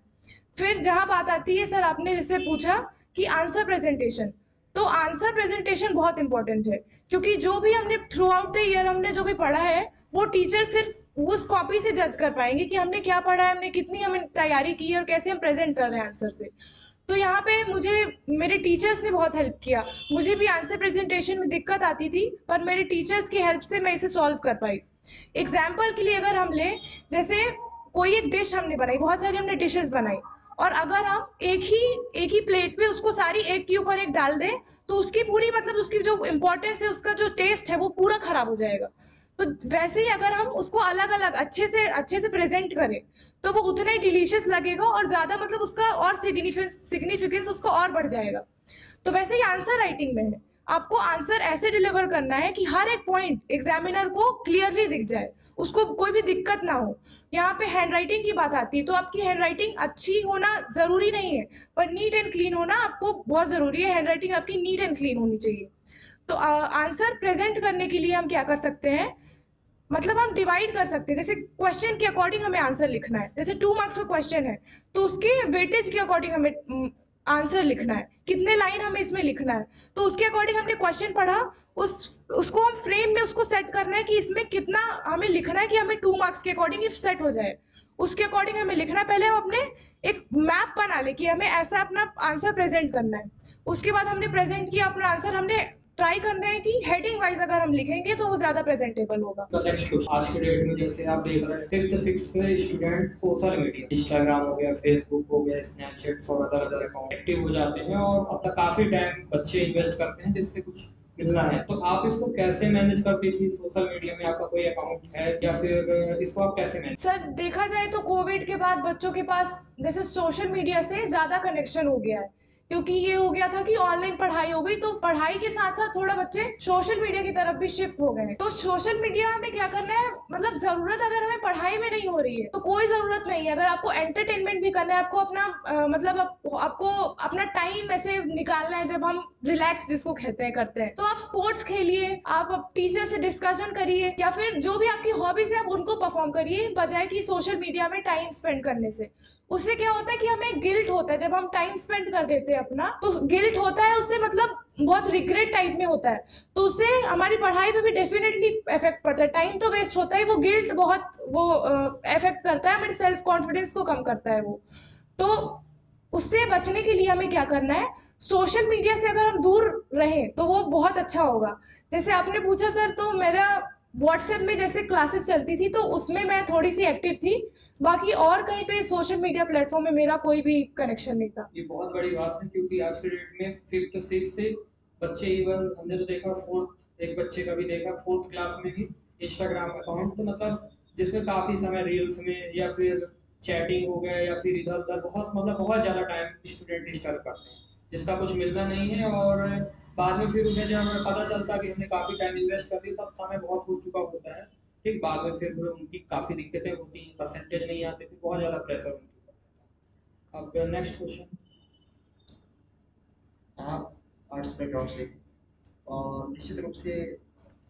फिर जहाँ बात आती है, सर आपने जैसे पूछा कि आंसर प्रेजेंटेशन, तो आंसर प्रेजेंटेशन बहुत इंपॉर्टेंट है, क्योंकि जो भी हमने थ्रू आउट द ईयर हमने जो भी पढ़ा है, वो टीचर सिर्फ उस कॉपी से जज कर पाएंगे कि हमने क्या पढ़ा है, हमने कितनी हमें तैयारी की है और कैसे हम प्रेजेंट कर रहे हैं आंसर से। तो यहाँ पे मुझे मेरे टीचर्स ने बहुत हेल्प किया। मुझे भी आंसर प्रेजेंटेशन में दिक्कत आती थी, पर मेरे टीचर्स की हेल्प से मैं इसे सॉल्व कर पाई। एग्जाम्पल के लिए अगर हम लें, जैसे कोई एक डिश हमने बनाई, बहुत सारी हमने डिशेस बनाई, और अगर हम एक ही प्लेट पे उसको सारी एक के ऊपर एक डाल दें, तो उसकी पूरी मतलब उसकी जो इम्पोर्टेंस है, उसका जो टेस्ट है वो पूरा खराब हो जाएगा। तो वैसे ही अगर हम उसको अलग अलग अच्छे से प्रेजेंट करें, तो वो उतना ही डिलीशियस लगेगा और ज़्यादा मतलब उसका और सिग्निफिकेंस उसका और बढ़ जाएगा। तो वैसे ही आंसर राइटिंग में है, आपको आंसर ऐसे डिलीवर करना है कि हर एक पॉइंट एग्जामिनर को क्लियरली दिख जाए, उसको कोई भी दिक्कत ना हो। यहाँ पे हैंड राइटिंग की बात आती है, तो आपकी हैंड राइटिंग अच्छी होना ज़रूरी नहीं है, पर नीट एंड क्लीन होना आपको बहुत ज़रूरी है। हैंड राइटिंग आपकी नीट एंड क्लीन होनी चाहिए। तो आंसर प्रेजेंट करने के लिए हम क्या कर सकते हैं, मतलब हम डिवाइड कर सकते हैं, जैसे क्वेश्चन के अकॉर्डिंग हमें आंसर लिखना है। जैसे 2 मार्क्स का क्वेश्चन है, तो उसके वेटेज के अकॉर्डिंग हमें आंसर लिखना है, कितने लाइन हमें इसमें लिखना है, तो उसके अकॉर्डिंग हमने क्वेश्चन पढ़ा, उसको हम फ्रेम में उसको सेट करना है कि इसमें कितना हमें लिखना है कि हमें 2 मार्क्स के अकॉर्डिंग इफ सेट हो जाए, उसके अकॉर्डिंग हमें लिखना है। पहले हम अपने एक मैप बना ले कि हमें ऐसा अपना आंसर प्रेजेंट करना है। उसके बाद हमने प्रेजेंट किया अपना आंसर, हमने ट्राई करना है कि हेडिंग वाइज अगर हम लिखेंगे तो वो ज्यादा प्रेजेंटेबल होगा। तो नेक्स्ट क्वेश्चन, आज के डेट में जैसे आप देख रहे हैं 5th 6th में स्टूडेंट सोशल मीडिया, इंस्टाग्राम हो गया, फेसबुक हो गया, स्नैपचैट और अदर अकाउंट एक्टिव हो जाते हैं और अपना काफी टाइम बच्चे इन्वेस्ट करते हैं जिससे कुछ मिलना है। तो आप इसको कैसे मैनेज करती थी? सोशल मीडिया में आपका कोई अकाउंट है या फिर इसको आप कैसे मैनेज? सर देखा जाए तो कोविड के बाद बच्चों के पास जैसे सोशल मीडिया से ज्यादा कनेक्शन हो गया है, क्योंकि ये हो गया था कि ऑनलाइन पढ़ाई हो गई, तो पढ़ाई के साथ साथ थोड़ा बच्चे सोशल मीडिया की तरफ भी शिफ्ट हो गए। तो सोशल मीडिया में क्या करना है, मतलब जरूरत अगर हमें पढ़ाई में नहीं हो रही है तो कोई जरूरत नहीं है। अगर आपको एंटरटेनमेंट भी करना है, आपको अपना मतलब आपको अपना टाइम ऐसे निकालना है जब हम रिलैक्स जिसको कहते हैं करते हैं, तो आप स्पोर्ट्स खेलिए, आप टीचर से डिस्कशन करिए, या फिर जो भी आपकी हॉबीज है आप उनको परफॉर्म करिए, बजाय कि सोशल मीडिया में टाइम स्पेंड करने से। उससे क्या होता है कि हमें गिल्ट होता है जब हम टाइम स्पेंड कर देते हैं अपना, तो गिल्ट होता है, उससे मतलब बहुत रिग्रेट टाइप में होता है, तो उससे हमारी पढ़ाई पे भी डेफिनेटली इफेक्ट पड़ता है। टाइम तो वेस्ट होता है, वो गिल्ट बहुत वो इफेक्ट करता है, हमारे सेल्फ कॉन्फिडेंस को कम करता है वो। तो उससे बचने के लिए हमें क्या करना है, सोशल मीडिया से अगर हम दूर रहें तो वो बहुत अच्छा होगा। जैसे आपने पूछा सर, तो मेरा व्हाट्सएप में जैसे क्लासेस चलती थी तो उसमें मैं थोड़ी सी एक्टिव थी, बाकी और कहीं पे सोशल मीडिया प्लेटफॉर्म में मेरा कोई भी कनेक्शन नहीं था। ये बहुत बड़ी बात है क्योंकि आज के डेट में 5th 6th से बच्चे, इवन हमने तो देखा 4th, एक बच्चे का भी देखा 4th क्लास में भी इंस्टाग्राम अकाउंट, तो मतलब जिसमें काफी समय रील्स में या फिर चैटिंग हो गया या फिर इधर उधर बहुत ज्यादा टाइम स्टूडेंट डिस्टर्ब करते हैं जिसका कुछ मिलना नहीं है। और बाद में फिर उन्हें जब पता चलता कि हमने काफी टाइम इन्वेस्ट कर दिया तब समय बहुत हो चुका होता है। ठीक, बाद में फिर उनकी काफी दिक्कतें होती हैं, परसेंटेज नहीं आते, फिर बहुत ज्यादा प्रेशर उनके ऊपर। अब नेक्स्ट क्वेश्चन, आप आर्ट्स बैकग्राउंड से, और निश्चित रूप से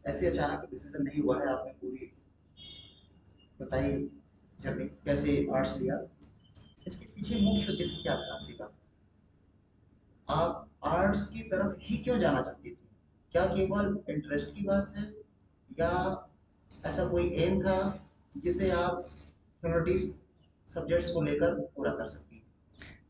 ऐसे अचानक डिसीजन नहीं हुआ है, आपने पूरी बताइए जर्नी कैसे आर्ट्स लिया, इसके पीछे मुख्य उद्देश्य क्या था आपसी का, आप आर्ट्स की तरफ ही क्यों जाना चाहती थी? क्या केवल इंटरेस्ट की बात है या ऐसा कोई एम था जिसे आप ह्यूमैनिटीज सब्जेक्ट्स को लेकर पूरा कर सकती हैं?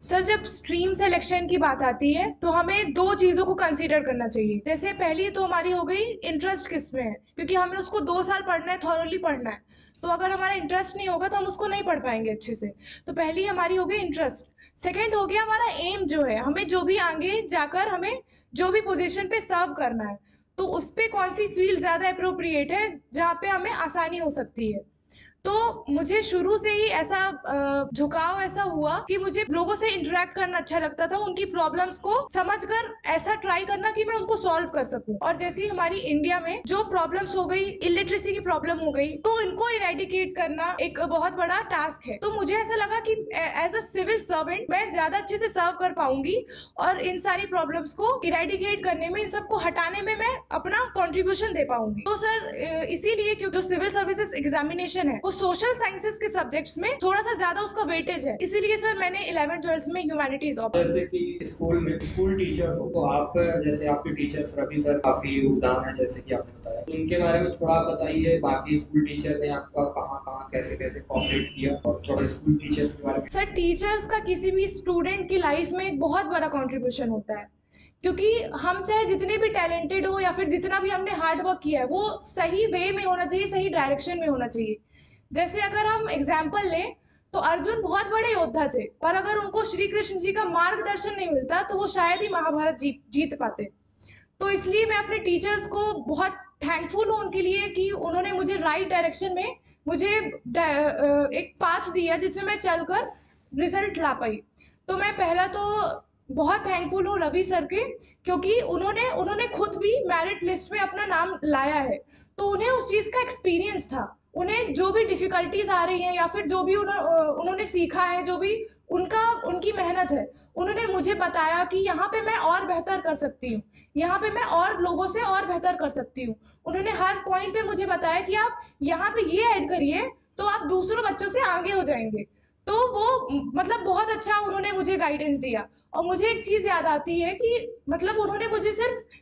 सर, जब स्ट्रीम सिलेक्शन की बात आती है तो हमें दो चीज़ों को कंसीडर करना चाहिए। जैसे पहली तो हमारी हो गई इंटरेस्ट किस में है, क्योंकि हमें उसको 2 साल पढ़ना है, थॉरली पढ़ना है। तो अगर हमारा इंटरेस्ट नहीं होगा तो हम उसको नहीं पढ़ पाएंगे अच्छे से। तो पहली हमारी हो गई इंटरेस्ट। सेकंड हो गया हमारा एम, जो है हमें जो भी आगे जाकर हमें जो भी पोजीशन पे सर्व करना है, तो उस पे कौन सी फील्ड ज़्यादा अप्रोप्रिएट है जहाँ पे हमें आसानी हो सकती है। तो मुझे शुरू से ही ऐसा झुकाव ऐसा हुआ कि मुझे लोगों से इंटरेक्ट करना अच्छा लगता था, उनकी प्रॉब्लम्स को समझकर ऐसा ट्राई करना कि मैं उनको सॉल्व कर सकूं। और जैसे ही हमारी इंडिया में जो प्रॉब्लम्स हो गई, इलिटरेसी की प्रॉब्लम हो गई, तो इनको इरेडिकेट करना एक बहुत बड़ा टास्क है। तो मुझे ऐसा लगा कि एज अ सिविल सर्वेंट मैं ज्यादा अच्छे से सर्व कर पाऊंगी और इन सारी प्रॉब्लम्स को इरेडिकेट करने में, इन सबको हटाने में मैं अपना कॉन्ट्रीब्यूशन दे पाऊंगी। तो सर, इसीलिए क्योंकि जो सिविल सर्विसेज एग्जामिनेशन है वो सोशल साइंसेस के सब्जेक्ट्स में थोड़ा सा ज्यादा उसका वेटेज है, इसीलिए सर मैंने 11th-12th में ह्यूमैनिटीज ऑप्ट। जैसे कि स्कूल में स्कूल टीचर्स हो, तो आप जैसे आपके टीचर्स रवि सर काफी योगदान है जैसे कि आपने बताया, तो उनके बारे में थोड़ा बताइए। बाकी स्कूल टीचर ने आपका कहाँ कहाँ कैसे कैसे कोऑपरेट किया, और थोड़ा स्कूल टीचर्स के बारे में। सर, टीचर्स का किसी भी स्टूडेंट की लाइफ में एक बहुत बड़ा कॉन्ट्रीब्यूशन होता है, क्योंकि हम चाहे जितने भी टैलेंटेड हो या फिर जितना भी हमने हार्ड वर्क किया है, वो सही वे में होना चाहिए, सही डायरेक्शन में होना चाहिए। जैसे अगर हम एग्जाम्पल लें तो अर्जुन बहुत बड़े योद्धा थे, पर अगर उनको श्री कृष्ण जी का मार्गदर्शन नहीं मिलता तो वो शायद ही महाभारत जीत पाते। तो इसलिए मैं अपने टीचर्स को बहुत थैंकफुल हूँ उनके लिए कि उन्होंने मुझे राइट डायरेक्शन में मुझे एक पाथ दिया जिसमें मैं चलकर रिजल्ट ला पाई। तो मैं पहला तो बहुत थैंकफुल हूँ रवि सर के, क्योंकि उन्होंने खुद भी मेरिट लिस्ट में अपना नाम लाया है, तो उन्हें उस चीज़ का एक्सपीरियंस था। उन्हें जो भी डिफिकल्टीज आ रही हैं या फिर जो भी उन्होंने सीखा है, जो भी उनकी मेहनत है, उन्होंने मुझे बताया कि यहाँ पे मैं और बेहतर कर सकती हूँ, यहाँ पे मैं और लोगों से और बेहतर कर सकती हूँ। उन्होंने हर पॉइंट पे मुझे बताया कि आप यहाँ पे ये ऐड करिए तो आप दूसरों बच्चों से आगे हो जाएंगे। तो वो मतलब बहुत अच्छा उन्होंने मुझे गाइडेंस दिया। और मुझे एक चीज़ याद आती है कि मतलब उन्होंने मुझे सिर्फ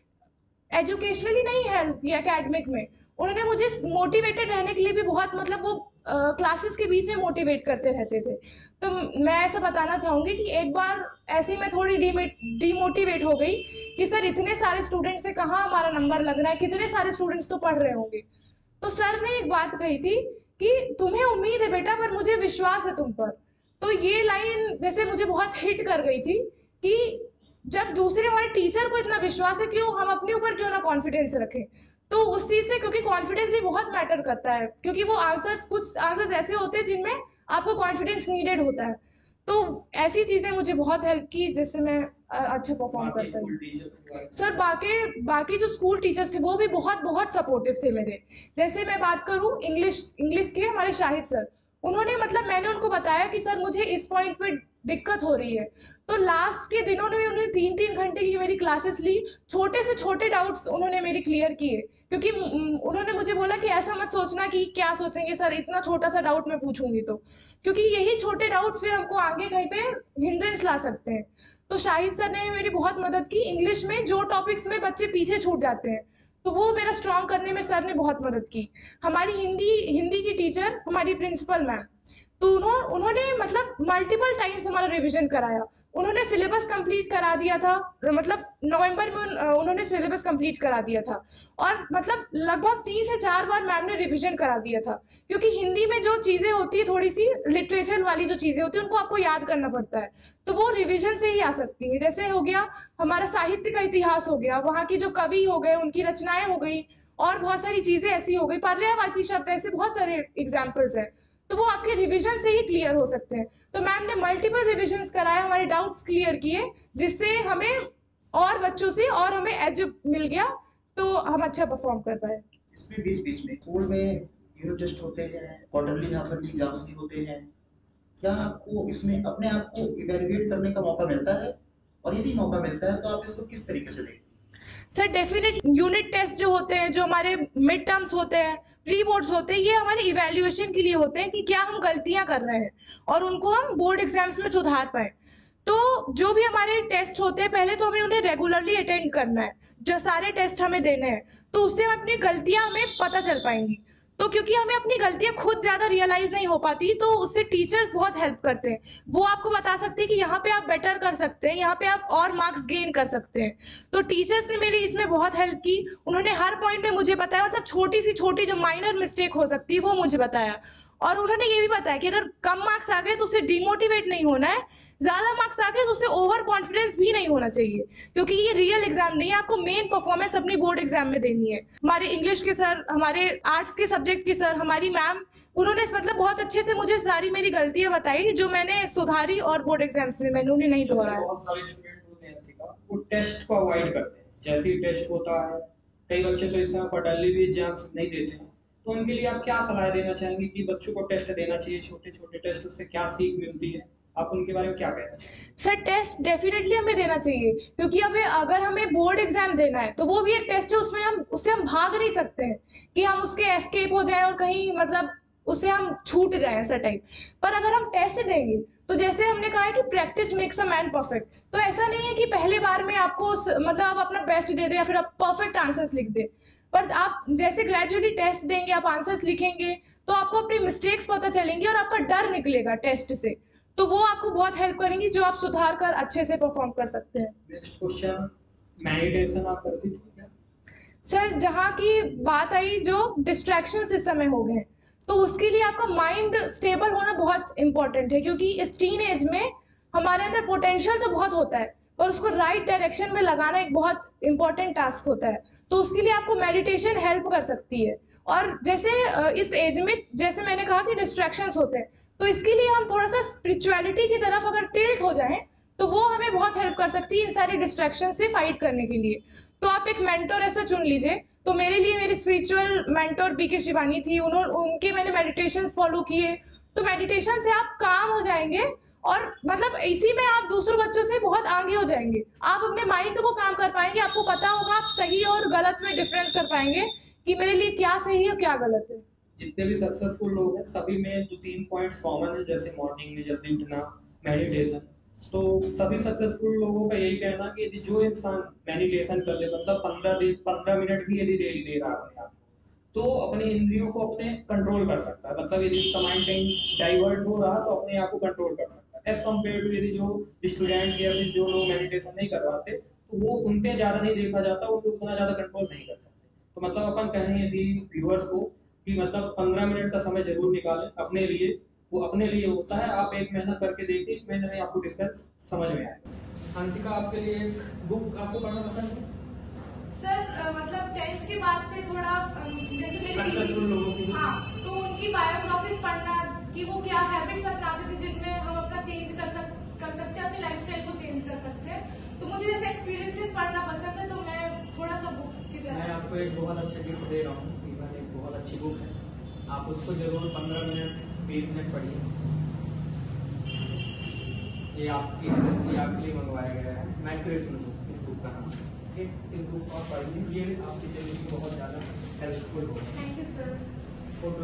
एजुकेशनली नहीं हेल्प किया एकेडमिक में, उन्होंने मुझे मोटिवेटेड रहने के लिए भी बहुत, मतलब वो क्लासेस के बीच में मोटिवेट करते रहते थे। तो मैं ऐसा बताना चाहूँगी कि एक बार ऐसे ही मैं थोड़ी डीमोटिवेट हो गई कि सर इतने सारे स्टूडेंट्स से कहाँ हमारा नंबर लग रहा है, कितने सारे स्टूडेंट्स तो पढ़ रहे होंगे। तो सर ने एक बात कही थी कि तुम्हें उम्मीद है बेटा, पर मुझे विश्वास है तुम पर। तो ये लाइन जैसे मुझे बहुत हिट कर गई थी कि जब दूसरे हमारे टीचर को इतना विश्वास है, क्यों हम अपने ऊपर क्यों ना कॉन्फिडेंस रखें। तो उस चीज़ से, क्योंकि कॉन्फिडेंस भी बहुत मैटर करता है, क्योंकि वो कुछ आंसर्स ऐसे होते हैं जिनमें आपको कॉन्फिडेंस नीडेड होता है। तो ऐसी चीज़ें मुझे बहुत हेल्प की जिससे मैं अच्छा परफॉर्म करता हूँ। सर, बाकी जो स्कूल टीचर्स थे वो भी बहुत बहुत सपोर्टिव थे मेरे। जैसे मैं बात करूँ इंग्लिश के हमारे शाहिद सर, उन्होंने, मतलब मैंने उनको बताया कि सर मुझे इस पॉइंट पे दिक्कत हो रही है, तो लास्ट के दिनों में उन्होंने 3-3 घंटे की मेरी क्लासेस ली, छोटे से छोटे डाउट्स उन्होंने मेरी क्लियर किए। क्योंकि उन्होंने मुझे बोला कि ऐसा मत सोचना कि क्या सोचेंगे सर, इतना छोटा सा डाउट मैं पूछूंगी तो, क्योंकि यही छोटे डाउट्स फिर हमको आगे कहीं पे हिंड्रेंस ला सकते हैं। तो शाहिद सर ने मेरी बहुत मदद की। इंग्लिश में जो टॉपिक्स में बच्चे पीछे छूट जाते हैं, तो वो मेरा स्ट्रॉन्ग करने में सर ने बहुत मदद की। हमारी हिंदी की टीचर, हमारी प्रिंसिपल मैम, तो उन्होंने मतलब मल्टीपल टाइम्स हमारा रिवीजन कराया। उन्होंने सिलेबस कंप्लीट करा दिया था, मतलब नवंबर में उन्होंने सिलेबस कंप्लीट करा दिया था, और मतलब लगभग 3 से 4 बार मैम ने रिवीजन करा दिया था। क्योंकि हिंदी में जो चीज़ें होती है, थोड़ी सी लिटरेचर वाली जो चीज़ें होती है, उनको आपको याद करना पड़ता है, तो वो रिविजन से ही आ सकती है। जैसे हो गया हमारा साहित्य का इतिहास हो गया, वहाँ की जो कवि हो गए, उनकी रचनाएं हो गई, और बहुत सारी चीज़ें ऐसी हो गई, पर्यायवाची शब्द, ऐसे बहुत सारे एग्जाम्पल्स हैं, तो वो आपके रिवीजन से ही क्लियर हो सकते हैं। तो मैम ने मल्टीपल रिविजन्स कराए, हमारे डाउट्स क्लियर किए, जिससे हमें और बच्चों से और हमें एज मिल गया, तो हम अच्छा परफॉर्म कर पाए। इसमें बीच में स्कूल में यूनिट टेस्ट होते हैं, क्वार्टरली हाफरली एग्जाम्स भी होते हैं, क्या आपको इसमें अपने आप को इवैल्यूएट करने का मौका मिलता है, और यदि मौका मिलता है तो आप इसको किस तरीके से देखते हैं? सर डेफिनेट यूनिट टेस्ट जो होते हैं, जो हमारे मिड टर्म्स होते हैं, प्री बोर्ड्स होते हैं, ये हमारे इवैल्यूएशन के लिए होते हैं कि क्या हम गलतियां कर रहे हैं और उनको हम बोर्ड एग्जाम्स में सुधार पाए। तो जो भी हमारे टेस्ट होते हैं पहले तो हमें उन्हें रेगुलरली अटेंड करना है, जो सारे टेस्ट हमें देने हैं, तो उससे हम अपनी गलतियां हमें पता चल पाएंगी। तो क्योंकि हमें अपनी गलतियां खुद ज़्यादा रियलाइज नहीं हो पाती, तो उससे टीचर्स बहुत हेल्प करते हैं। वो आपको बता सकते हैं कि यहाँ पे आप बेटर कर सकते हैं, यहाँ पे आप और मार्क्स गेन कर सकते हैं। तो टीचर्स ने मेरी इसमें बहुत हेल्प की। उन्होंने हर पॉइंट में मुझे बताया, मतलब छोटी सी छोटी जो माइनर मिस्टेक हो सकती है वो मुझे बताया। और उन्होंने ये भी बताया कि अगर कम मार्क्स आ गए तो उससे डिमोटिवेट नहीं होना है, ज़्यादा मार्क्स आ गए तो उससे ओवर कॉन्फिडेंस भी नहीं होना चाहिए, क्योंकि ये रियल एग्जाम नहीं है, आपको मेन परफॉर्मेंस अपनी बोर्ड एग्जाम में देनी है। हमारे इंग्लिश के सर, हमारे आर्ट्स के सब्जेक्ट के सर, हमारी मैम, उन्होंने मतलब बहुत अच्छे से मुझे सारी मेरी गलतियां बताई जो मैंने सुधारी और बोर्ड एग्जाम्स में मैंने उन्हें नहीं दोहराया। बहुत सारे स्टूडेंट होते हैं वो टेस्ट को अवॉइड करते हैं, जैसे ही टेस्ट होता है कई बच्चे तो इस समय क्वार्टरली भी एग्जाम्स नहीं देते हैं, तो उनके लिए आप क्या सलाह देना चाहेंगे कि बच्चों को टेस्ट देना चाहिए, छोटे छोटे टेस्ट, उससे क्या सीख मिलती है, आप उनके बारे में क्या कहना चाहिए? सर टेस्ट डेफिनेटली हमें देना चाहिए, क्योंकि अगर हमें बोर्ड एग्जाम देना है तो वो भी एक टेस्ट है, उससे हम भाग नहीं सकते हैं कि हम उसके एस्केप हो जाए और कहीं मतलब उससे हम छूट जाए ऐसा टाइप। पर अगर हम टेस्ट देंगे तो जैसे हमने कहा है कि practice makes a man perfect, तो ऐसा नहीं है कि पहले बार में आपको मतलब आप अपना बेस्ट दे दें या फिर आप परफेक्ट आंसर्स लिख दें, पर आप जैसे ग्रेजुअली टेस्ट देंगे, आप आंसर्स लिखेंगे तो आपको अपनी मिस्टेक्स पता चलेंगी और आपका डर निकलेगा टेस्ट से, तो वो आपको बहुत हेल्प करेंगी जो आप सुधार कर अच्छे से परफॉर्म कर सकते हैं। नेक्स्ट क्वेश्चन, मेडिटेशन आप करती थी क्या? सर जहाँ की बात आई, जो डिस्ट्रैक्शंस इस समय हो गए, तो उसके लिए आपका माइंड स्टेबल होना बहुत इंपॉर्टेंट है, क्योंकि इस टीन एज में हमारे अंदर पोटेंशियल तो बहुत होता है पर उसको राइट डायरेक्शन में लगाना एक बहुत इंपॉर्टेंट टास्क होता है। तो उसके लिए आपको मेडिटेशन हेल्प कर सकती है। और जैसे इस एज में जैसे मैंने कहा कि डिस्ट्रैक्शंस होते हैं, तो इसके लिए हम थोड़ा सा स्पिरिचुअलिटी की तरफ अगर टिल्ट हो जाएं तो वो हमें बहुत हेल्प कर सकती है इन सारे डिस्ट्रैक्शन से फाइट करने के लिए। तो आप एक मेंटोर ऐसा चुन लीजिए। तो मेरे लिए मेरी स्पिरिचुअल मेंटोर बीके शिवानी थी, उनके मैंने मेडिटेशन फॉलो किए। तो मेडिटेशन से आप काम हो जाएंगे और मतलब इसी में आप दूसरों बच्चों से बहुत आगे हो जाएंगे। आप अपने माइंड को काम कर पाएंगे, आपको पता होगा, आप सही और गलत में डिफरेंस कर पाएंगे कि मेरे लिए क्या सही है और क्या गलत है। जितने भी सक्सेसफुल लोग हैं सभी में 2-3 पॉइंट्स कॉमन है, जैसे मॉर्निंग में जल्दी उठना, मेडिटेशन। तो सभी सक्सेसफुल लोगों का यही कहना कि यदि जो इंसान मेडिटेशन कर ले, मतलब 15 मिनट भी यदि डेली दे रहा है अपने आप, तो अपनी इंद्रियों को अपने कंट्रोल कर सकता है। मतलब यदि उसका माइंड कहीं डाइवर्ट हो रहा तो अपने आप को कंट्रोल कर सकता है, एज कम्पेयर टू यदि जो स्टूडेंट या फिर जो लोग मेडिटेशन नहीं करवाते तो वो उन पे ज़्यादा नहीं देखा जाता, वो लोग उतना ज़्यादा कंट्रोल नहीं कर सकते। तो मतलब अपन कहें यदि व्यूअर्स को कि मतलब 15 मिनट का समय जरूर निकालें अपने लिए, वो अपने लिए होता है। आप एक महीना करके देखिए, एक महीने में आपको डिफरेंस समझ में आएगा। अंशिका, आपके लिए एक बुक आपको पढ़ना पसंद है? सर मतलब 10th के बाद से थोड़ा जैसे मेरी सक्सेसफुल लोगों की, हाँ, तो उनकी बायोग्राफीज पढ़ना कि वो क्या हैबिट्स अपनाते थे जिनमें हम अपना चेंज कर सकते हैं, अपनी लाइफस्टाइल को चेंज कर सकते हैं। तो मुझे ऐसे एक्सपीरियंसेस पढ़ना पसंद है, तो मैं थोड़ा सा बुक्स की तरफ। मैं आपको एक बहुत अच्छी गिफ्ट दे रहा हूँ, एक बहुत अच्छी बुक है, आप उसको जरूर 15 मिनट 20 मिनट पढ़िए। ये आपकी स्पेशली आपके लिए मंगवाया गया है, मैट्रिक्स बुक, इस बुक का नाम। इस बुक को आप पढ़िए, ये आपकी जिंदगी में बहुत ज़्यादा हेल्पफुल होगा। Thank you sir. फोटो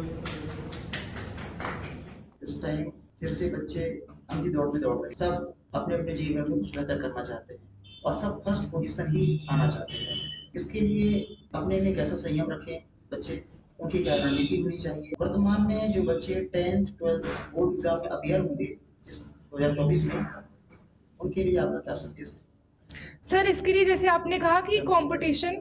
इस टाइम फिर से बच्चे अंधी दौड़ में दौड़ रहे हैं, सब अपने अपने जीवन में कुछ बेहतर करना चाहते हैं और सब फर्स्ट पोजीशन ही आना चाहते हैं। इसके लिए अपने में कैसा संयम रखें बच्चे, उनकी क्या रणनीति होनी चाहिए। वर्तमान में जो बच्चे 10th 12th बोर्ड एग्जाम में अपियर होंगे इस 2024 में, उनके लिए आपका क्या संदेश है? सर इसके लिए जैसे आपने कहा कि कंपटीशन,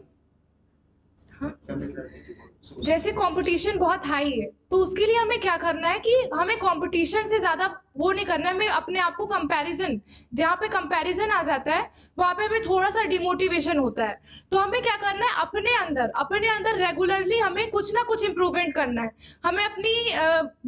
जैसे कंपटीशन बहुत हाई है, तो उसके लिए हमें क्या करना है कि हमें कंपटीशन से ज़्यादा वो नहीं करना है, हमें अपने आप को कंपैरिजन, जहाँ पे कंपैरिजन आ जाता है वहाँ पे हमें थोड़ा सा डिमोटिवेशन होता है। तो हमें क्या करना है, अपने अंदर रेगुलरली हमें कुछ ना कुछ इम्प्रूवमेंट करना है। हमें अपनी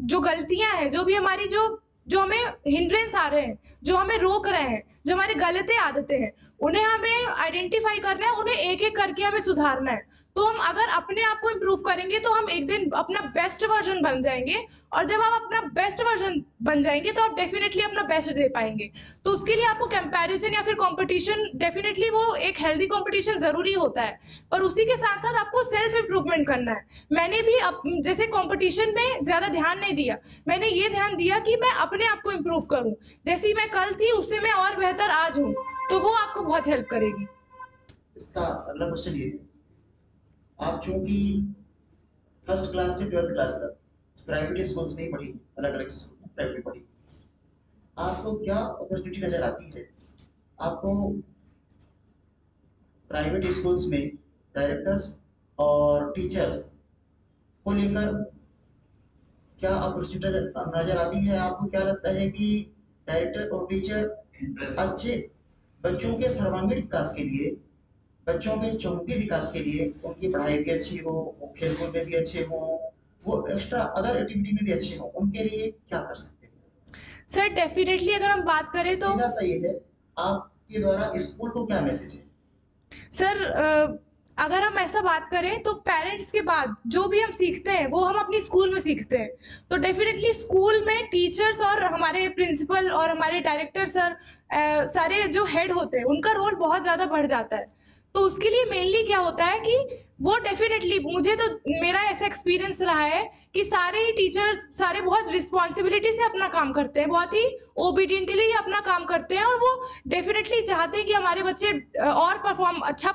जो गलतियाँ हैं, जो भी हमारी जो जो हमें हिंड्रेंस आ रहे हैं, जो हमें रोक रहे हैं, जो हमारी गलत आदतें हैं, उन्हें हमें आइडेंटिफाई करना है, उन्हें एक एक करके हमें सुधारना है। तो हम अगर अपने आप को इम्प्रूव करेंगे तो हम एक दिन अपना बेस्ट वर्जन बन जाएंगे, और जब आप अपना बेस्ट वर्जन बन जाएंगे तो आप डेफिनेटली अपना बेस्ट दे पाएंगे। तो उसके लिए आपको कंपैरिजन या फिर कंपटीशन, डेफिनेटली वो एक हेल्दी कंपटीशन ज़रूरी होता है, पर उसी के साथ साथ आपको सेल्फ इम्प्रूवमेंट करना है। मैंने भी जैसे कंपटीशन में ज़्यादा ध्यान नहीं दिया, मैंने ये ध्यान दिया कि मैं अपने आप को इम्प्रूव करूँ, जैसी मैं कल थी उससे मैं और बेहतर आज हूँ, तो वो आपको बहुत हेल्प करेगी। इसका अगला क्वेश्चन ये है, आप चूंकि फर्स्ट क्लास से 12th क्लास तक प्राइवेट स्कूल्स में ही पढ़ी, अलग अलग स्कूल में प्राइवेट पढ़ी, आपको क्या अपॉर्चुनिटी नजर आती है? आपको प्राइवेट स्कूल्स में डायरेक्टर्स और टीचर्स को लेकर क्या अपॉर्चुनिटी नजर आती है? आपको क्या लगता है कि डायरेक्टर और टीचर अच्छे बच्चों के सर्वांगीण विकास के लिए, बच्चों के चौमुखी विकास के लिए, उनकी पढ़ाई भी अच्छी हो, वो खेलकूद में भी अच्छे हो, वो एक्स्ट्रा अदर एक्टिविटी में भी अच्छे हो, उनके लिए क्या कर सकते हैं? सर डेफिनेटली अगर हम बात करें तो सीधा सही है, आपके द्वारा स्कूल को क्या मैसेज है? सर अगर हम ऐसा बात करें तो पेरेंट्स के बाद जो भी हम सीखते हैं वो हम अपनी स्कूल में सीखते हैं। तो डेफिनेटली स्कूल में टीचर्स और हमारे प्रिंसिपल और हमारे डायरेक्टर सर, सारे जो हेड होते हैं, उनका रोल बहुत ज़्यादा बढ़ जाता है। तो उसके लिए मेनली क्या होता है कि वो डेफिनेटली, मुझे तो मेरा ऐसा एक्सपीरियंस रहा है कि सारे ही टीचर्स सारे बहुत रिस्पॉन्सिबिलिटी से अपना काम करते हैं, बहुत ही ओबीडियंटली अपना काम करते हैं, और वो डेफिनेटली चाहते हैं कि हमारे बच्चे और अच्छा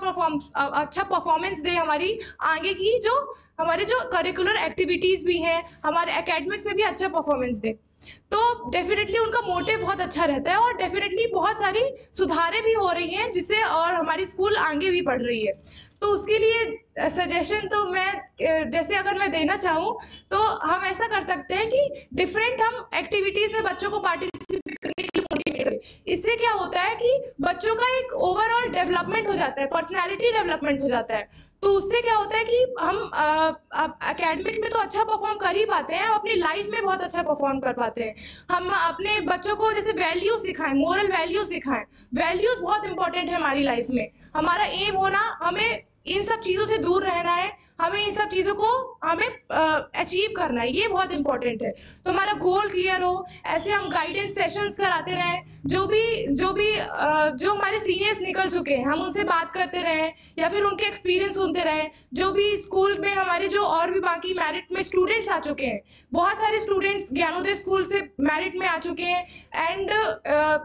परफॉर्मेंस दे, हमारी आगे की जो हमारे जो करिकुलर एक्टिविटीज़ भी हैं, हमारे एकेडमिक्स में भी अच्छा परफॉर्मेंस दे। तो डेफिनेटली उनका मोटिव बहुत अच्छा रहता है, और डेफिनेटली बहुत सारी सुधारें भी हो रही हैं जिससे और हमारी स्कूल आगे भी बढ़ रही है। तो उसके लिए सजेशन तो मैं जैसे अगर मैं देना चाहूँ तो हम ऐसा कर सकते हैं कि डिफरेंट हम एक्टिविटीज़ में बच्चों को पार्टिसिपेट करने के लिए मोटिवेट करें। इससे क्या होता है कि बच्चों का एक ओवरऑल डेवलपमेंट हो जाता है, पर्सनैलिटी डेवलपमेंट हो जाता है। तो उससे क्या होता है कि हम एकेडमिक में तो अच्छा परफॉर्म कर ही पाते हैं, अपनी लाइफ में बहुत अच्छा परफॉर्म कर पाते हैं। हम अपने बच्चों को जैसे वैल्यू सिखाएं, मोरल वैल्यू सिखाएं। वैल्यूज बहुत इंपॉर्टेंट है हमारी लाइफ में। हमारा एम होना, हमें इन सब चीज़ों से दूर रहना है, हमें इन सब चीज़ों को हमें अचीव करना है, ये बहुत इंपॉर्टेंट है। तो हमारा गोल क्लियर हो, ऐसे हम गाइडेंस सेशंस कराते रहें, जो हमारे सीनियर्स निकल चुके हैं हम उनसे बात करते रहें, या फिर उनके एक्सपीरियंस सुनते रहें। जो भी स्कूल में हमारे जो और भी बाकी मेरिट में स्टूडेंट्स आ चुके हैं, बहुत सारे स्टूडेंट्स ज्ञानोदय स्कूल से मेरिट में आ चुके हैं, and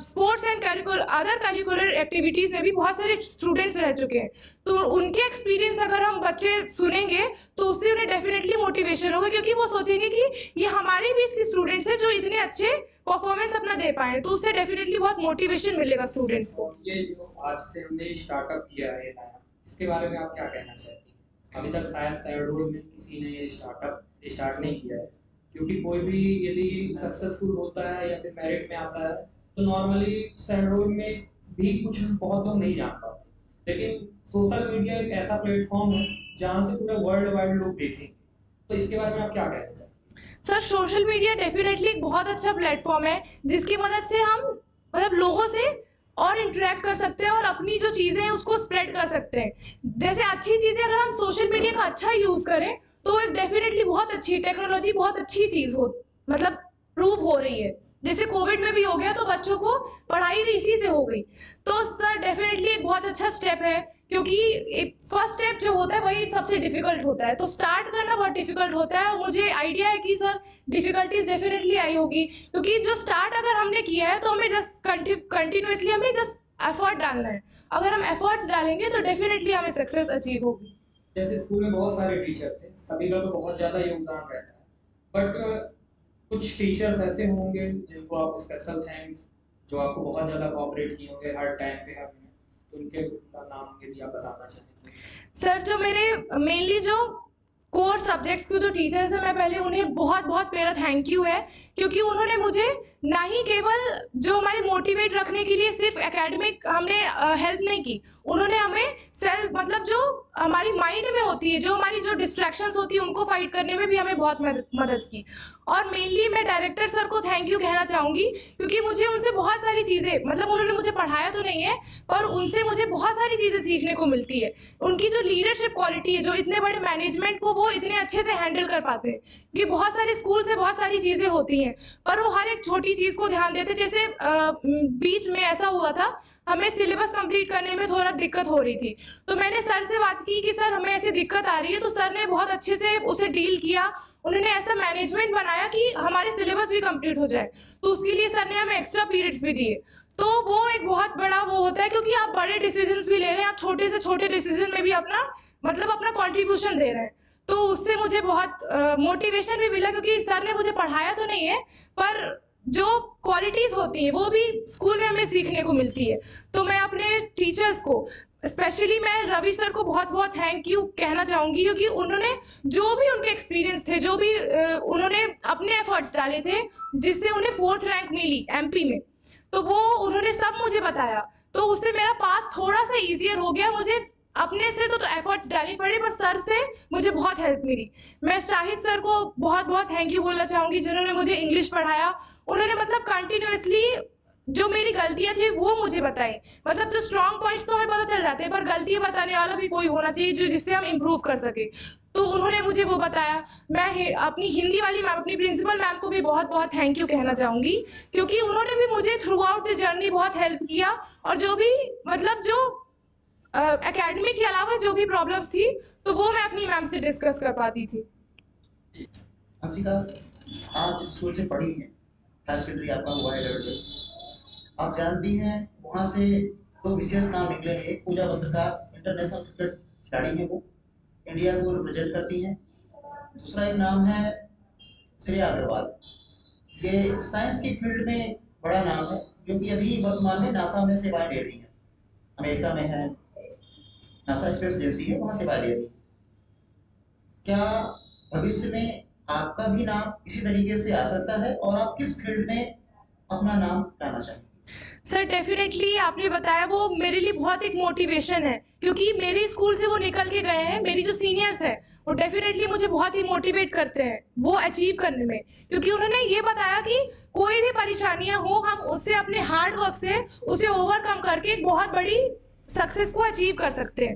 sports and other curricular activities में भी बहुत सारे स्टूडेंट्स रह चुके हैं। तो उनके एक्सपीरियंस अगर हम बच्चे सुनेंगे तो उससे उन्हें डेफिनेटली मोटिवेशन होगा, क्योंकि वो सोचेंगे कि ये हमारे बीच के स्टूडेंट्स हैं जो इतने अच्छे परफॉर्मेंस अपना दे पाए, तो उससे डेफिनेटली बहुत मोटिवेशन मिलेगा स्टूडेंट्स को। ये जो आज से हमने स्टार्टअप किया है नया, इसके बारे में आप क्या कहना चाहती हैं? अभी तक शायद शहडोल में किसी ने ये स्टार्टअप स्टार्ट नहीं किया है, क्योंकि कोई भी यदि सक्सेसफुल होता है या फिर मेरिट में आता है तो नॉर्मली शहडोल में भी कुछ बहुत लोग नहीं जान पाते, लेकिन सोशल मीडिया एक ऐसा प्लेटफॉर्म है जहाँ से पूरा वर्ल्ड वाइड लोग देखेंगे। तो इसके बारे में आप क्या कहना चाहते हैं? सर सोशल मीडिया डेफिनेटली एक बहुत अच्छा प्लेटफॉर्म है जिसकी मदद से हम मतलब लोगों से और इंटरेक्ट कर सकते हैं और अपनी जो चीज़ें हैं उसको स्प्रेड कर सकते हैं। जैसे अच्छी चीज़ें अगर हम सोशल मीडिया का अच्छा यूज़ करें तो एक डेफिनेटली बहुत अच्छी टेक्नोलॉजी, बहुत अच्छी चीज़ हो मतलब प्रूव हो रही है। जैसे कोविड में भी हो गया तो बच्चों को पढ़ाई भी इसी से हो गई। तो सर डेफिनेटली एक बहुत अच्छा स्टेप है, क्योंकि एक फर्स्ट स्टेप जो होता है वही सबसे डिफिकल्ट होता है, तो स्टार्ट करना बहुत डिफिकल्ट होता है। और मुझे आइडिया है कि सर डिफिकल्टीज डेफिनेटली आई होगी, क्योंकि जो स्टार्ट अगर हमने किया है तो हमें जस्ट कंटिन्यूसली हमें जस्ट एफर्ट डालना है। अगर हम एफर्ट्स डालेंगे तो डेफिनेटली हमें सक्सेस अचीव होगी। जैसे स्कूल में बहुत सारे टीचर्स हैं, सभी का तो बहुत ज़्यादा योगदान रहता है, बट कुछ टीचर्स ऐसे होंगे जिनको आप स्पेशल थैंक्स, जो आपको बहुत ज़्यादा कोऑपरेट किए होंगे हर टाइम पे, हर मिनट, तो उनके नाम यदि आप बताना चाहें। सर जो मेरे मेनली जो कोर सब्जेक्ट्स के जो टीचर्स हैं, मैं पहले उन्हें बहुत बहुत मेरा थैंक यू है, क्योंकि उन्होंने मुझे ना ही केवल जो हमारे मोटिवेट रखने के लिए सिर्फ एकेडमिक हमने हेल्प नहीं की, उन्होंने हमें सेल्फ मतलब जो हमारी माइंड में होती है, जो हमारी जो डिस्ट्रैक्शंस होती है उनको फाइट करने में भी हमें बहुत मदद की। और मेनली मैं डायरेक्टर सर को थैंक यू कहना चाहूँगी, क्योंकि मुझे उनसे बहुत सारी चीज़ें, मतलब उन्होंने मुझे पढ़ाया तो नहीं है पर उनसे मुझे बहुत सारी चीज़ें सीखने को मिलती है। उनकी जो लीडरशिप क्वालिटी है, जो इतने बड़े मैनेजमेंट को वो इतने अच्छे से हैंडल कर पाते हैं, क्योंकि बहुत सारे स्कूल से बहुत सारी चीज़ें होती हैं पर वो हर एक छोटी चीज़ को ध्यान देते। जैसे बीच में ऐसा हुआ था, हमें सिलेबस कंप्लीट करने में थोड़ा दिक्कत हो रही थी, तो मैंने सर से बात की कि सर हमें ऐसी दिक्कत आ रही है, तो सर ने बहुत अच्छे से उसे डील किया। उन्होंने ऐसा मैनेजमेंट बनाया कि हमारे सिलेबस भी कंप्लीट हो जाए, तो उसके लिए सर ने हमें एक्स्ट्रा पीरियड्स भी दिए। तो वो एक बहुत बड़ा वो होता है, क्योंकि आप बड़े डिसीजंस भी ले रहे हैं, आप छोटे से छोटे डिसीजन में भी अपना कंट्रीब्यूशन दे रहे हैं। तो उससे मुझे बहुत मोटिवेशन भी मिला, क्योंकि सर ने मुझे पढ़ाया तो नहीं है पर जो क्वालिटीज होती है वो भी स्कूल में हमें सीखने को मिलती है। तो मैं अपने टीचर्स को, स्पेशली मैं रवि सर को बहुत बहुत थैंक यू कहना चाहूँगी, क्योंकि उन्होंने जो भी उनके एक्सपीरियंस थे, जो भी उन्होंने अपने एफर्ट्स डाले थे, जिससे उन्हें 4th रैंक मिली MP में, तो वो उन्होंने सब मुझे बताया। तो उससे मेरा पाथ थोड़ा सा ईजियर हो गया। मुझे अपने से तो एफर्ट्स डालनी पड़ी, पर सर से मुझे बहुत हेल्प मिली। मैं शाहिद सर को बहुत बहुत थैंक यू बोलना चाहूँगी, जिन्होंने मुझे इंग्लिश पढ़ाया। उन्होंने मतलब कंटिन्यूसली जो मेरी गलतियां थी वो मुझे बताई। मतलब जो स्ट्रॉन्ग पॉइंट्स तो हमें पता चल जाते हैं, पर गलतियां बताने वाला भी कोई होना चाहिए जो जिससे हम इम्प्रूव कर सके। तो उन्होंने मुझे वो बताया। मैं अपनी हिंदी वाली मैम, अपनी प्रिंसिपल मैम को भी बहुत बहुत थैंक यू कहना चाहूँगी, क्योंकि उन्होंने भी मुझे थ्रू आउट द जर्नी बहुत हेल्प किया। और जो भी मतलब जो एकेडमी के अलावा जो भी प्रॉब्लम्स थी, तो वो मैं अपनी मैम से डिस्कस कर पाती थी। अंशिका, आप इस स्कूल से पढ़ी हैं, हायर सेकेंडरी आपका हुआ है लेवल 12, आप जानती हैं वहाँ से 2 विशेष नाम निकले हैं। एक पूजा वस्त्रकार, इंटरनेशनल क्रिकेट खिलाड़ी हैं, वो इंडिया को रिप्रेजेंट करती हैं। दूसरा एक नाम है श्रेया अग्रवाल, ये साइंस की फील्ड में बड़ा नाम है, जो कि अभी वर्तमान में नासा में सेवाएं दे रही हैं। अमेरिका में है, नासा स्पेस एजेंसी है, वहाँ सेवाएं दे रही है। क्या भविष्य में आपका भी नाम इसी तरीके से आ सकता है, और आप किस फील्ड में अपना नाम लाना चाहेंगे? सर डेफिनेटली आपने बताया, वो मेरे लिए बहुत एक मोटिवेशन है, क्योंकि मेरे स्कूल से वो निकल के गए हैं। मेरी जो सीनियर्स हैं वो डेफिनेटली मुझे बहुत ही मोटिवेट करते हैं वो अचीव करने में, क्योंकि उन्होंने ये बताया कि कोई भी परेशानियां हो, हम उससे अपने हार्ड वर्क से उसे ओवरकम करके एक बहुत बड़ी सक्सेस को अचीव कर सकते हैं।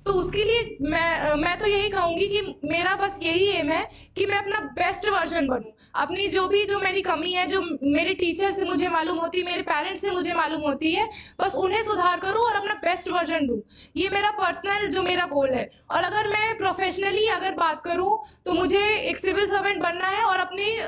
तो उसके लिए मैं तो यही कहूँगी कि मेरा बस यही एम है कि मैं अपना बेस्ट वर्जन बनूँ। अपनी जो मेरी कमी है, जो मेरे टीचर से मुझे मालूम होती है, मेरे पेरेंट्स से मुझे मालूम होती है, बस उन्हें सुधार करूँ और अपना बेस्ट वर्जन दूँ। ये मेरा पर्सनल जो मेरा गोल है। और अगर मैं प्रोफेशनली अगर बात करूँ तो मुझे एक सिविल सर्वेंट बनना है, और अपनी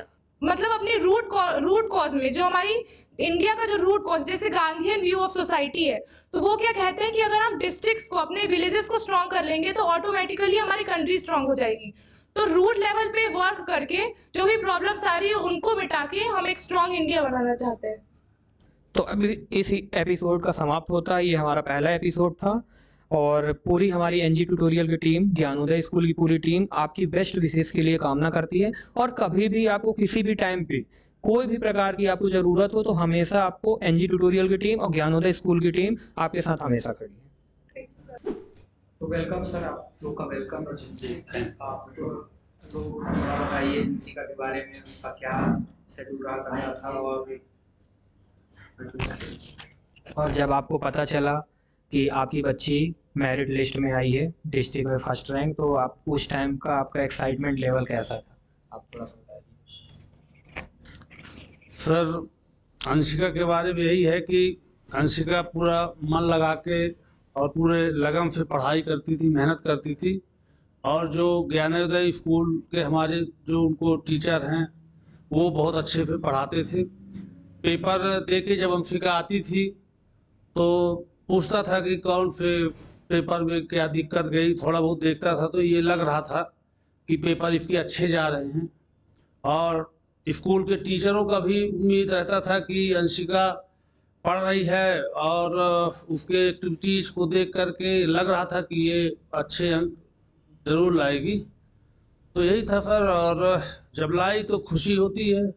रूट कॉज में, जो हमारी इंडिया का जो रूट कॉज, जैसे गांधीयन व्यू ऑफ सोसाइटी है, तो वो क्या कहते हैं कि अगर हम डिस्ट्रिक्ट्स को, अपने विलेजेस को स्ट्रॉन्ग कर लेंगे तो ऑटोमेटिकली हमारी कंट्री स्ट्रॉन्ग हो जाएगी। तो रूट लेवल पे वर्क करके जो भी प्रॉब्लम्स आ रही है उनको मिटा के हम एक स्ट्रॉन्ग इंडिया बनाना चाहते हैं। तो अभी इस एपिसोड का समाप्त होता है। ये हमारा पहला एपिसोड था, और पूरी हमारी एनजी ट्यूटोरियल की टीम, ज्ञानोदय स्कूल की पूरी टीम आपकी बेस्ट विशेष के लिए कामना करती है। और कभी भी आपको किसी भी टाइम पे कोई भी प्रकार की आपको ज़रूरत हो, तो हमेशा आपको एनजी ट्यूटोरियल की टीम और ज्ञानोदय स्कूल की टीम आपके साथ हमेशा खड़ी है। तो वेलकम सर, आप लोग का वेलकम है। आप लोग बताइए एनसीका के बारे में, उनका क्या शेड्यूल रहा था, और जब आपको पता चला कि आपकी बच्ची मेरिट लिस्ट में आई है, डिस्ट्रिक्ट में 1st रैंक, तो आप उस टाइम का आपका एक्साइटमेंट लेवल कैसा था, आप थोड़ा सा बताइए। सर अंशिका के बारे में यही है कि अंशिका पूरा मन लगा के और पूरे लगन से पढ़ाई करती थी, मेहनत करती थी। और जो ज्ञानोदय स्कूल के हमारे जो उनको टीचर हैं वो बहुत अच्छे से पढ़ाते थे। पेपर दे के जब अंशिका आती थी तो पूछता था कि कौन से पेपर में क्या दिक्कत गई, थोड़ा बहुत देखता था, तो ये लग रहा था कि पेपर इसके अच्छे जा रहे हैं। और स्कूल के टीचरों का भी उम्मीद रहता था कि अंशिका पढ़ रही है, और उसके एक्टिविटीज को देख करके लग रहा था कि ये अच्छे अंक जरूर लाएगी। तो यही था सर, और जब लाई तो खुशी होती है,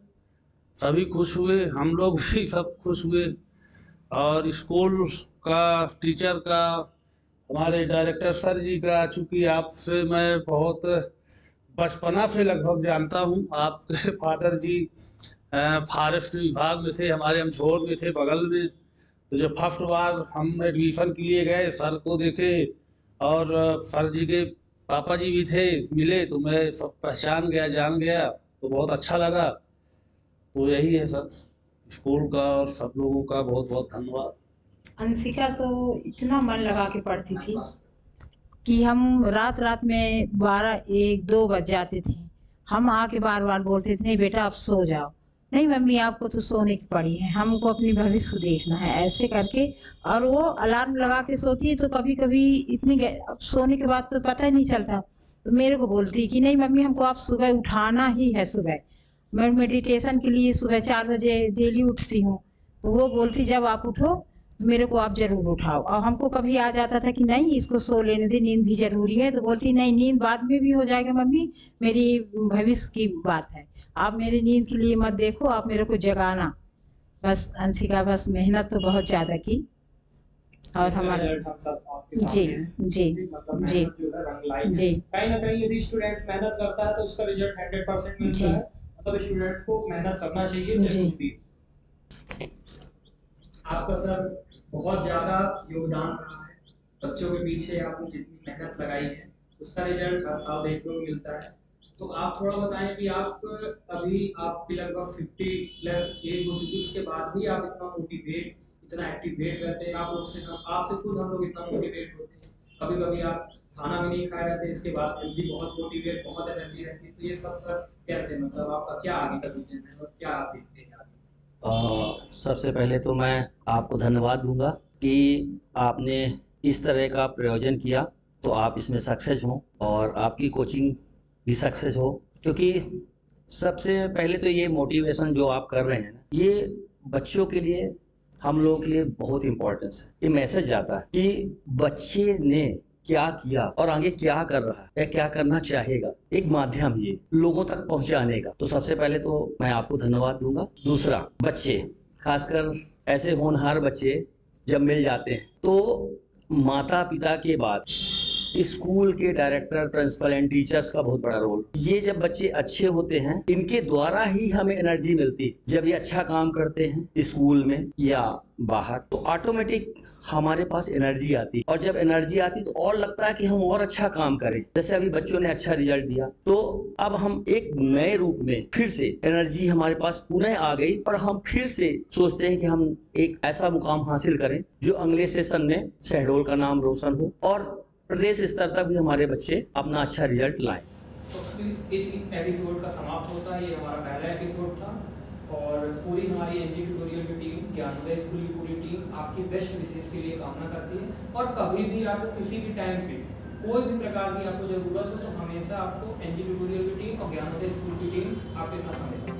सभी खुश हुए, हम लोग भी सब खुश हुए। और स्कूल का टीचर का हमारे डायरेक्टर सर जी का, चूँकि आपसे मैं बहुत बचपना से लगभग जानता हूँ। आपके फादर जी फॉरेस्ट विभाग में थे, हमारे अमझोर में थे बगल में। तो जब फर्स्ट बार हम एडमिशन के लिए गए, सर को देखे और सर जी के पापा जी भी थे, मिले तो मैं सब पहचान गया, जान गया, तो बहुत अच्छा लगा। तो यही है सर, स्कूल का और सब लोगों का बहुत बहुत धन्यवाद। अंशिका तो इतना मन लगा के पढ़ती थी कि हम रात रात में 12-1-2 बज जाते थे। हम आके बार बार बोलते थे नहीं बेटा अब सो जाओ। नहीं मम्मी आपको तो सोने की पड़ी है, हमको अपनी भविष्य देखना है, ऐसे करके। और वो अलार्म लगा के सोती है तो कभी कभी इतनी अब सोने के बाद तो पता ही नहीं चलता, तो मेरे को बोलती कि नहीं मम्मी हमको आप सुबह उठाना ही है। सुबह मैं मेडिटेशन के लिए सुबह 4 बजे डेली उठती हूँ, तो वो बोलती जब आप उठो तो मेरे को आप जरूर उठाओ। और हमको कभी आ जाता था कि नहीं इसको सो लेने दे, नींद भी जरूरी है, तो बोलती नहीं नींद बाद में भी हो जाएगा मम्मी, मेरी भविष्य की बात है, आप मेरी नींद के लिए मत देखो, आप मेरे को जगाना। बस अंशिका बस मेहनत तो बहुत ज़्यादा की और हमारा जी जी जी जी कहीं ना कहीं यदि स्टूडेंट्स मेहनत करता है तो उसका रिजल्ट 100% मिलता है। मतलब स्टूडेंट को मेहनत करना चाहिए चाहे कुछ भी। आपका सर बहुत ज़्यादा योगदान रहा है बच्चों के पीछे, आपने जितनी मेहनत लगाई है उसका रिजल्ट हर साल देखने को मिलता है। तो आप थोड़ा बताएं कि आप अभी आपकी लगभग 50+ एज हो चुकी है, उसके बाद भी आप इतना मोटिवेट, इतना एक्टिवेट रहते हैं। आप लोग से आपसे खुद हम लोग इतना मोटिवेट होते हैं। कभी कभी आप खाना भी नहीं खाए रहते, इसके बाद फिर भी बहुत मोटिवेट, बहुत एनर्जी रहती है। तो ये सब सर कैसे, मतलब आपका क्या आगे का विजन है और क्या आप देखते हैं आगे? सबसे पहले तो मैं आपको धन्यवाद दूंगा कि आपने इस तरह का प्रयोजन किया, तो आप इसमें सक्सेस हो और आपकी कोचिंग भी सक्सेस हो। क्योंकि सबसे पहले तो ये मोटिवेशन जो आप कर रहे हैं ना, ये बच्चों के लिए, हम लोगों के लिए बहुत इम्पोर्टेंस है। ये मैसेज जाता है कि बच्चे ने क्या किया और आगे क्या कर रहा है या क्या करना चाहेगा, एक माध्यम ये लोगों तक पहुंचाने का। तो सबसे पहले तो मैं आपको धन्यवाद दूंगा। दूसरा, बच्चे, खासकर ऐसे होनहार बच्चे जब मिल जाते हैं तो माता पिता के बाद स्कूल के डायरेक्टर, प्रिंसिपल एंड टीचर्स का बहुत बड़ा रोल। ये जब बच्चे अच्छे होते हैं, इनके द्वारा ही हमें एनर्जी मिलती है। जब ये अच्छा काम करते हैं स्कूल में या बाहर, तो ऑटोमेटिक हमारे पास एनर्जी आती है, और जब एनर्जी आती तो और लगता है कि हम और अच्छा काम करें। जैसे अभी बच्चों ने अच्छा रिजल्ट दिया, तो अब हम एक नए रूप में फिर से एनर्जी हमारे पास पुनः आ गई और हम फिर से सोचते हैं कि हम एक ऐसा मुकाम हासिल करें जो अगले सेशन में शहडोल का नाम रोशन हो और प्रदेश स्तर तक भी हमारे बच्चे अपना अच्छा रिजल्ट लाएं। तो इस एपिसोड का समाप्त होता है। ये हमारा पहला एपिसोड था और पूरी हमारी एनजी ट्यूटोरियल की टीम, ज्ञानोदय स्कूल की पूरी टीम आपकी बेस्ट विशेष के लिए कामना करती है। और कभी भी आपको किसी भी टाइम पे कोई भी प्रकार की आपको ज़रूरत हो तो हमेशा आपको एनजी ट्यूटोरियल की टीम और ज्ञानोदय स्कूल की टीम आपके साथ हमेशा